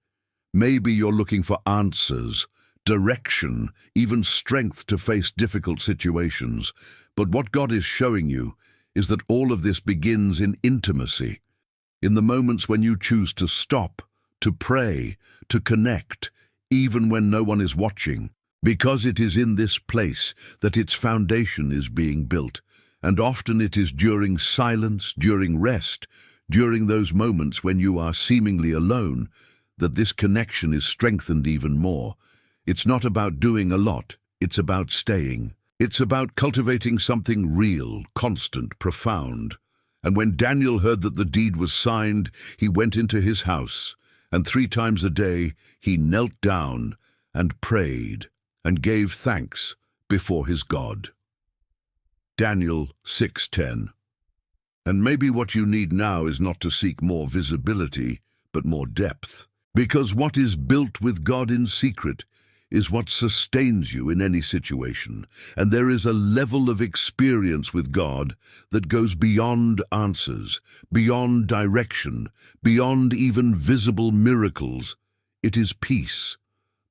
Maybe you're looking for answers, direction, even strength to face difficult situations. But what God is showing you is that all of this begins in intimacy, in the moments when you choose to stop, to pray, to connect, even when no one is watching, because it is in this place that its foundation is being built. And often it is during silence, during rest, during those moments when you are seemingly alone, that this connection is strengthened even more. It's not about doing a lot, it's about staying. It's about cultivating something real, constant, profound. And when Daniel heard that the deed was signed, he went into his house, and 3 times a day he knelt down and prayed and gave thanks before his God. Daniel 6:10. And maybe what you need now is not to seek more visibility, but more depth. Because what is built with God in secret is what sustains you in any situation. And there is a level of experience with God that goes beyond answers, beyond direction, beyond even visible miracles. It is peace.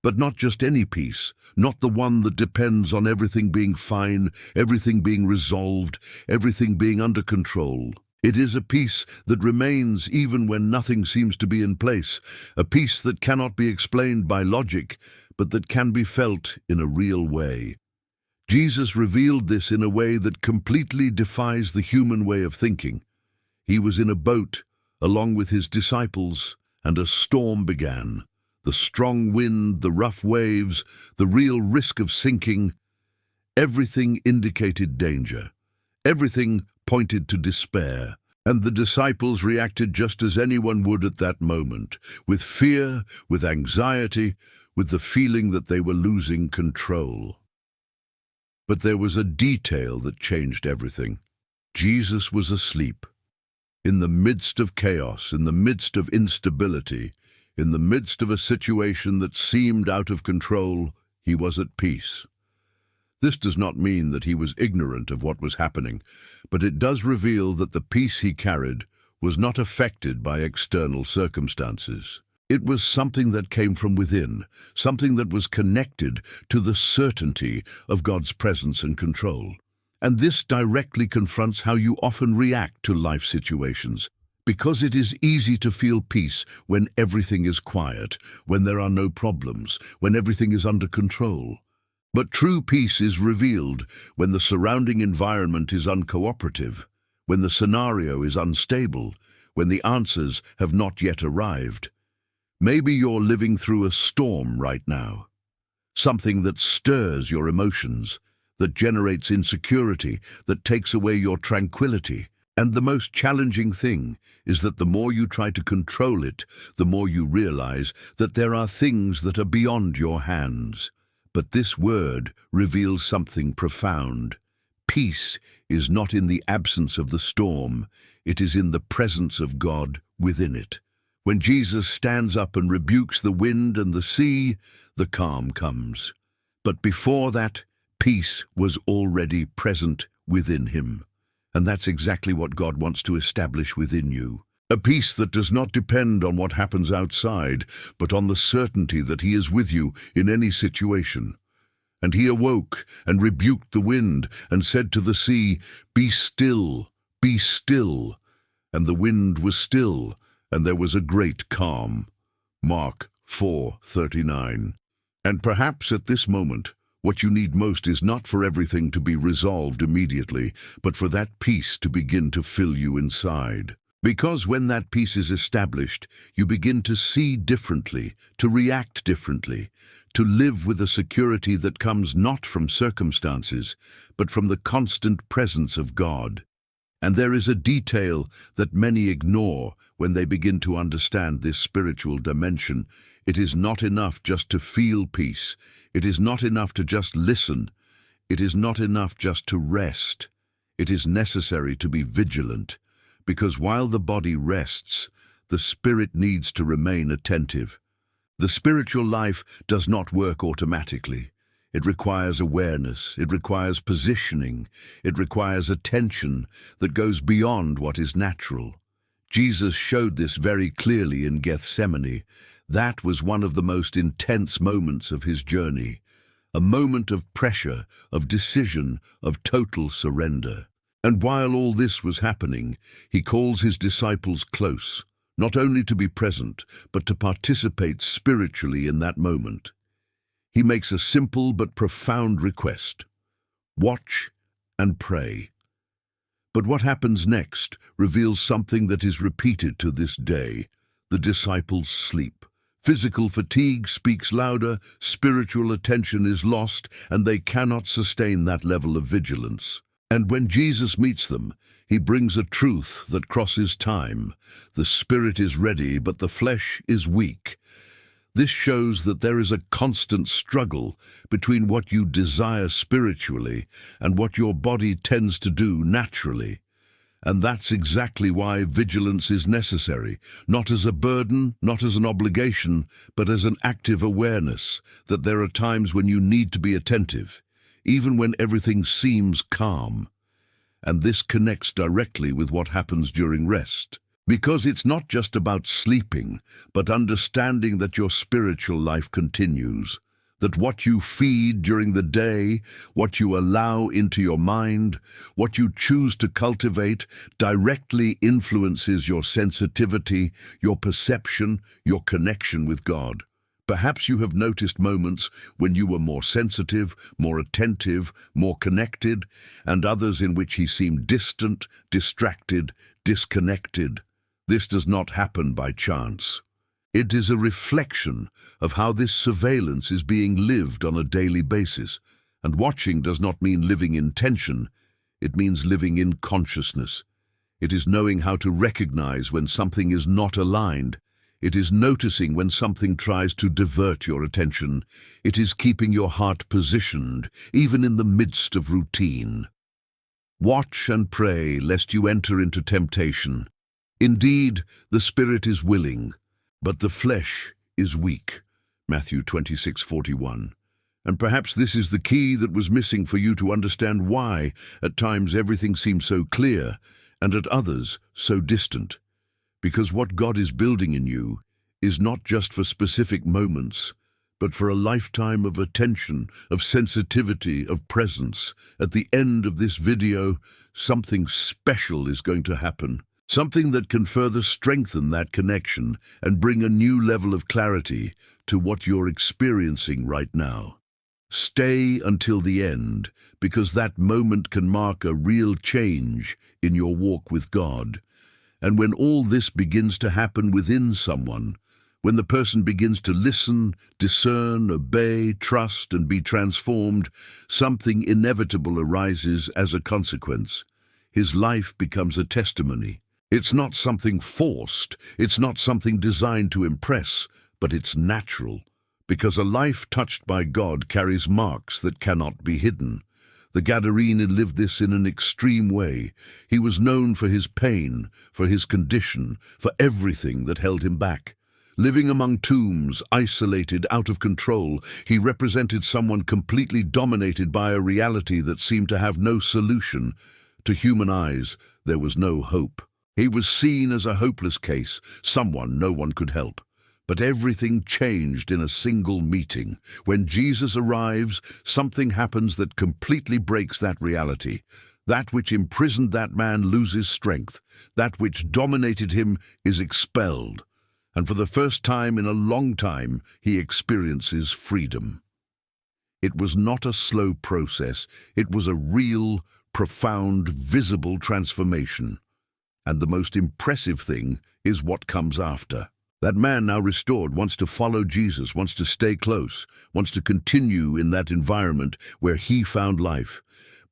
But not just any peace, not the one that depends on everything being fine, everything being resolved, everything being under control. It is a peace that remains even when nothing seems to be in place, a peace that cannot be explained by logic, but that can be felt in a real way. Jesus revealed this in a way that completely defies the human way of thinking. He was in a boat, along with his disciples, and a storm began. The strong wind, the rough waves, the real risk of sinking, everything indicated danger. Everything pointed to despair. And the disciples reacted just as anyone would at that moment, with fear, with anxiety, with the feeling that they were losing control. But there was a detail that changed everything. Jesus was asleep. In the midst of chaos, in the midst of instability, in the midst of a situation that seemed out of control, he was at peace. This does not mean that he was ignorant of what was happening, but it does reveal that the peace he carried was not affected by external circumstances. It was something that came from within, something that was connected to the certainty of God's presence and control. And this directly confronts how you often react to life situations. Because it is easy to feel peace when everything is quiet, when there are no problems, when everything is under control. But true peace is revealed when the surrounding environment is uncooperative, when the scenario is unstable, when the answers have not yet arrived. Maybe you're living through a storm right now, something that stirs your emotions, that generates insecurity, that takes away your tranquility. And the most challenging thing is that the more you try to control it, the more you realize that there are things that are beyond your hands. But this word reveals something profound. Peace is not in the absence of the storm, it is in the presence of God within it. When Jesus stands up and rebukes the wind and the sea, the calm comes. But before that, peace was already present within him. And that's exactly what God wants to establish within you. A peace that does not depend on what happens outside, but on the certainty that he is with you in any situation. And he awoke and rebuked the wind and said to the sea, "Be still, be still." And the wind was still, and there was a great calm. Mark 4:39. And perhaps at this moment, what you need most is not for everything to be resolved immediately, but for that peace to begin to fill you inside. Because when that peace is established, you begin to see differently, to react differently, to live with a security that comes not from circumstances, but from the constant presence of God. And there is a detail that many ignore when they begin to understand this spiritual dimension. It is not enough just to feel peace. It is not enough to just listen. It is not enough just to rest. It is necessary to be vigilant, because while the body rests, the spirit needs to remain attentive. The spiritual life does not work automatically. It requires awareness, it requires positioning, it requires attention that goes beyond what is natural. Jesus showed this very clearly in Gethsemane. That was one of the most intense moments of his journey, a moment of pressure, of decision, of total surrender. And while all this was happening, he calls his disciples close, not only to be present, but to participate spiritually in that moment. He makes a simple but profound request: watch and pray. But what happens next reveals something that is repeated to this day. The disciples sleep. Physical fatigue speaks louder, spiritual attention is lost, and they cannot sustain that level of vigilance. And when Jesus meets them, he brings a truth that crosses time. The spirit is ready, but the flesh is weak. This shows that there is a constant struggle between what you desire spiritually and what your body tends to do naturally. And that's exactly why vigilance is necessary, not as a burden, not as an obligation, but as an active awareness that there are times when you need to be attentive, even when everything seems calm. And this connects directly with what happens during rest. Because it's not just about sleeping, but understanding that your spiritual life continues, that what you feed during the day, what you allow into your mind, what you choose to cultivate, directly influences your sensitivity, your perception, your connection with God. Perhaps you have noticed moments when you were more sensitive, more attentive, more connected, and others in which he seemed distant, distracted, disconnected. This does not happen by chance. It is a reflection of how this surveillance is being lived on a daily basis. And watching does not mean living in tension, it means living in consciousness. It is knowing how to recognize when something is not aligned. It is noticing when something tries to divert your attention. It is keeping your heart positioned, even in the midst of routine. Watch and pray lest you enter into temptation. Indeed, the spirit is willing, but the flesh is weak. Matthew 26:41. And perhaps this is the key that was missing for you to understand why at times everything seems so clear and at others so distant. Because what God is building in you is not just for specific moments, but for a lifetime of attention, of sensitivity, of presence. At the end of this video, something special is going to happen. Something that can further strengthen that connection and bring a new level of clarity to what you're experiencing right now. Stay until the end, because that moment can mark a real change in your walk with God. And when all this begins to happen within someone, when the person begins to listen, discern, obey, trust, and be transformed, something inevitable arises as a consequence. His life becomes a testimony. It's not something forced, it's not something designed to impress, but it's natural, because a life touched by God carries marks that cannot be hidden. The Gadarene lived this in an extreme way. He was known for his pain, for his condition, for everything that held him back. Living among tombs, isolated, out of control, he represented someone completely dominated by a reality that seemed to have no solution. To human eyes, there was no hope. He was seen as a hopeless case, someone no one could help. But everything changed in a single meeting. When Jesus arrives, something happens that completely breaks that reality. That which imprisoned that man loses strength. That which dominated him is expelled. And for the first time in a long time, he experiences freedom. It was not a slow process. It was a real, profound, visible transformation. And the most impressive thing is what comes after. That man, now restored, wants to follow Jesus, wants to stay close, wants to continue in that environment where he found life.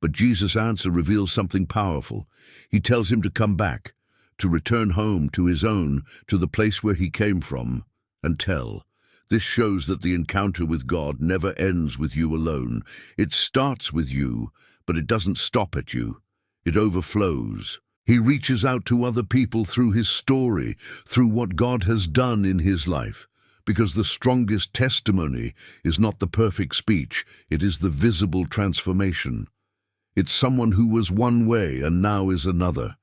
But Jesus' answer reveals something powerful. He tells him to come back, to return home to his own, to the place where he came from, and tell. This shows that the encounter with God never ends with you alone. It starts with you, but it doesn't stop at you. It overflows. He reaches out to other people through his story, through what God has done in his life. because the strongest testimony is not the perfect speech, it is the visible transformation. It's someone who was one way and now is another.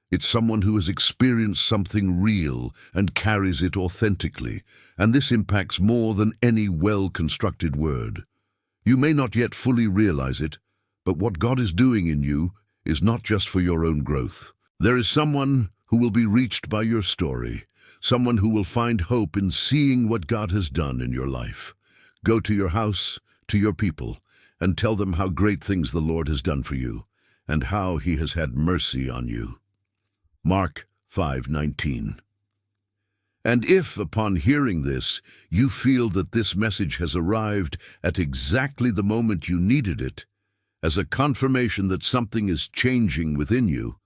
It's someone who has experienced something real and carries it authentically, and this impacts more than any well-constructed word. You may not yet fully realize it, but what God is doing in you is not just for your own growth. There is someone who will be reached by your story, someone who will find hope in seeing what God has done in your life. Go to your house, to your people, and tell them how great things the Lord has done for you, and how He has had mercy on you. Mark 5:19. And if, upon hearing this, you feel that this message has arrived at exactly the moment you needed it, as a confirmation that something is changing within you,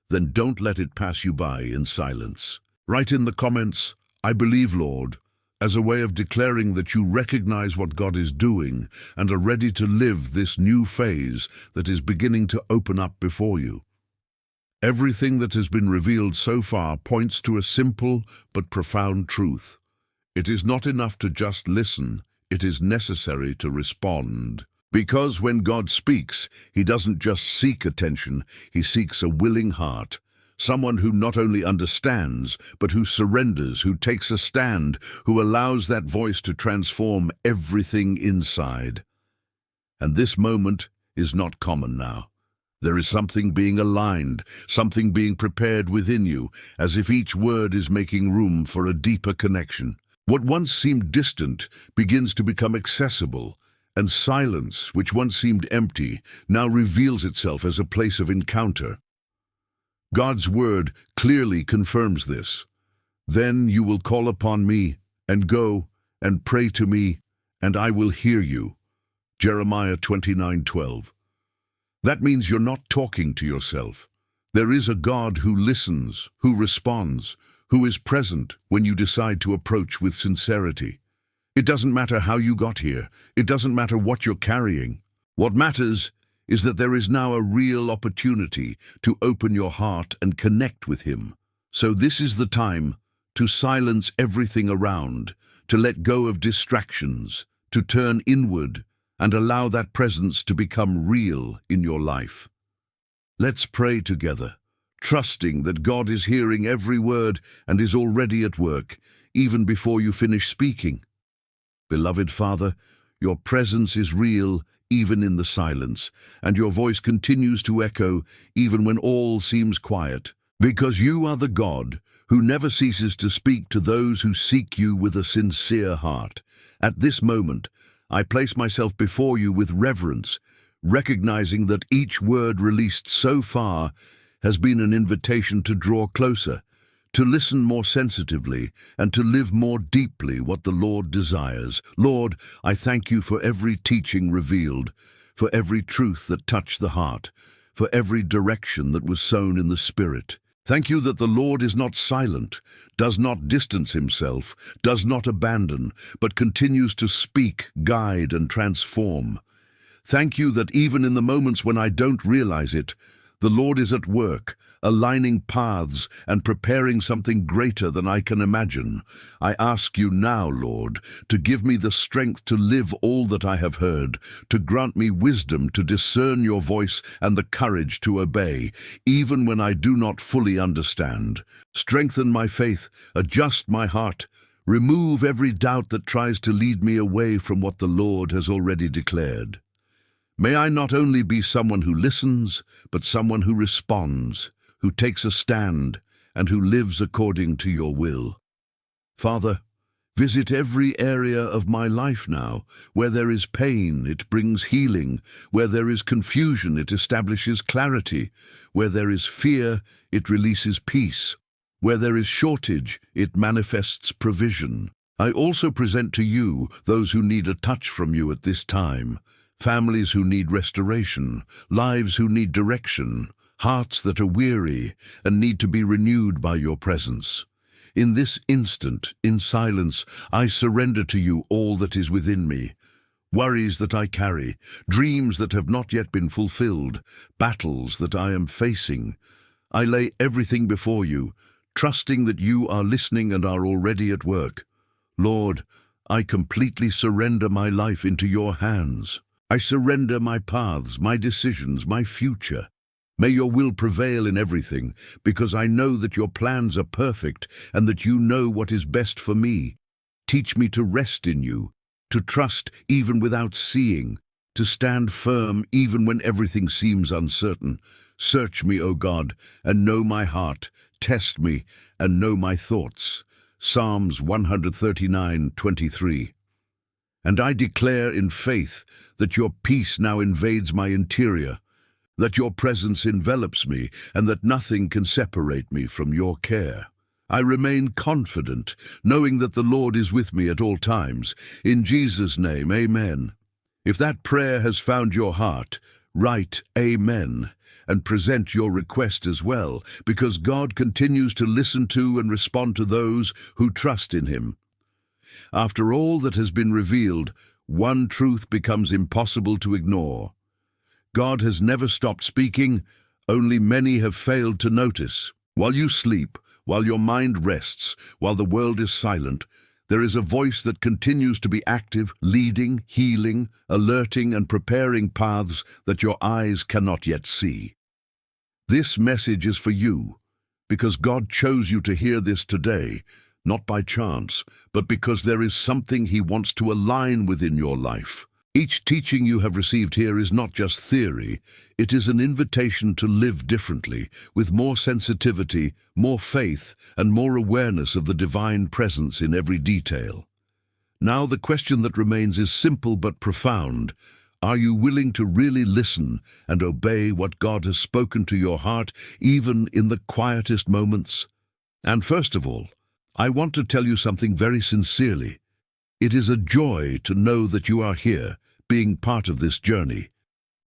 then don't let it pass you by in silence. Write in the comments, "I believe, Lord," as a way of declaring that you recognize what God is doing and are ready to live this new phase that is beginning to open up before you. Everything that has been revealed so far points to a simple but profound truth. It is not enough to just listen, it is necessary to respond. Because when God speaks, He doesn't just seek attention, He seeks a willing heart. Someone who not only understands, but who surrenders, who takes a stand, who allows that voice to transform everything inside. And this moment is not common now. There is something being aligned, something being prepared within you, as if each word is making room for a deeper connection. What once seemed distant begins to become accessible, and silence, which once seemed empty, now reveals itself as a place of encounter. God's word clearly confirms this. Then you will call upon me, and go, and pray to me, and I will hear you. Jeremiah 29:12. That means you're not talking to yourself. There is a God who listens, who responds, who is present when you decide to approach with sincerity. It doesn't matter how you got here. It doesn't matter what you're carrying. What matters is that there is now a real opportunity to open your heart and connect with Him. So this is the time to silence everything around, to let go of distractions, to turn inward, and allow that presence to become real in your life. Let's pray together, trusting that God is hearing every word and is already at work, even before you finish speaking. Beloved Father, your presence is real even in the silence, and your voice continues to echo even when all seems quiet, because you are the God who never ceases to speak to those who seek you with a sincere heart. At this moment, I place myself before you with reverence, recognizing that each word released so far has been an invitation to draw closer, to listen more sensitively, and to live more deeply what the Lord desires. Lord, I thank you for every teaching revealed, for every truth that touched the heart, for every direction that was sown in the Spirit. Thank you that the Lord is not silent, does not distance Himself, does not abandon, but continues to speak, guide, and transform. Thank you that even in the moments when I don't realize it, the Lord is at work, aligning paths and preparing something greater than I can imagine. I ask you now, Lord, to give me the strength to live all that I have heard, to grant me wisdom to discern your voice and the courage to obey, even when I do not fully understand. Strengthen my faith, adjust my heart, remove every doubt that tries to lead me away from what the Lord has already declared. May I not only be someone who listens, but someone who responds, who takes a stand, and who lives according to your will. Father, visit every area of my life now. Where there is pain, it brings healing. Where there is confusion, it establishes clarity. Where there is fear, it releases peace. Where there is shortage, it manifests provision. I also present to you those who need a touch from you at this time. Families who need restoration, lives who need direction, hearts that are weary and need to be renewed by your presence. In this instant, in silence, I surrender to you all that is within me. Worries that I carry, dreams that have not yet been fulfilled, battles that I am facing. I lay everything before you, trusting that you are listening and are already at work. Lord, I completely surrender my life into your hands. I surrender my paths, my decisions, my future. May your will prevail in everything, because I know that your plans are perfect and that you know what is best for me. Teach me to rest in you, to trust even without seeing, to stand firm even when everything seems uncertain. Search me, O God, and know my heart. Test me and know my thoughts. Psalms 139:23. And I declare in faith that your peace now invades my interior, that your presence envelops me, and that nothing can separate me from your care. I remain confident, knowing that the Lord is with me at all times. In Jesus' name, amen. If that prayer has found your heart, write amen and present your request as well, because God continues to listen to and respond to those who trust in him. After all that has been revealed, one truth becomes impossible to ignore. God has never stopped speaking, only many have failed to notice. While you sleep, while your mind rests, while the world is silent, there is a voice that continues to be active, leading, healing, alerting, and preparing paths that your eyes cannot yet see. This message is for you, because God chose you to hear this today, not by chance, but because there is something he wants to align within your life. Each teaching you have received here is not just theory, it is an invitation to live differently, with more sensitivity, more faith, and more awareness of the divine presence in every detail. Now the question that remains is simple but profound. Are you willing to really listen and obey what God has spoken to your heart, even in the quietest moments? And first of all, I want to tell you something very sincerely. It is a joy to know that you are here, being part of this journey.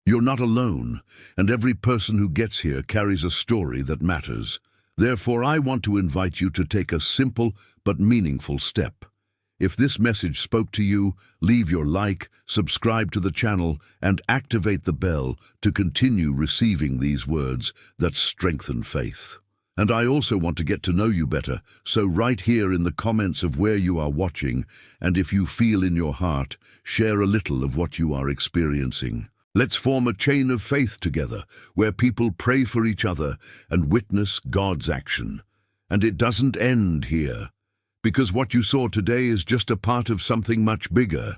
You're not alone, and every person who gets here carries a story that matters. Therefore, I want to invite you to take a simple but meaningful step. If this message spoke to you, leave your like, subscribe to the channel, and activate the bell to continue receiving these words that strengthen faith. And I also want to get to know you better, so right here in the comments of where you are watching, and if you feel in your heart, share a little of what you are experiencing. Let's form a chain of faith together, where people pray for each other and witness God's action. And it doesn't end here, because what you saw today is just a part of something much bigger.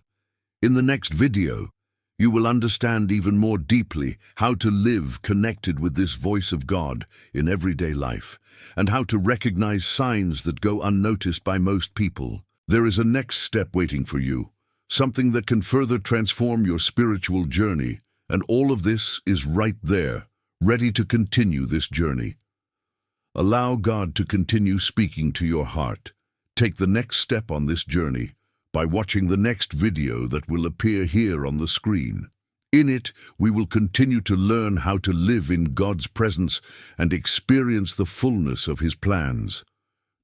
In the next video, you will understand even more deeply how to live connected with this voice of God in everyday life, and how to recognize signs that go unnoticed by most people. There is a next step waiting for you, something that can further transform your spiritual journey, and all of this is right there, ready to continue this journey. Allow God to continue speaking to your heart. Take the next step on this journey by watching the next video that will appear here on the screen. In it, we will continue to learn how to live in God's presence and experience the fullness of his plans.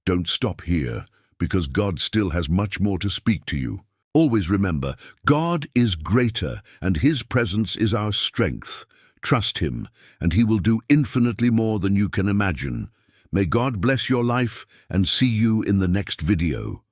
Don't stop here, because God still has much more to speak to you. Always remember, God is greater, and his presence is our strength. Trust him, and he will do infinitely more than you can imagine. May God bless your life, and see you in the next video.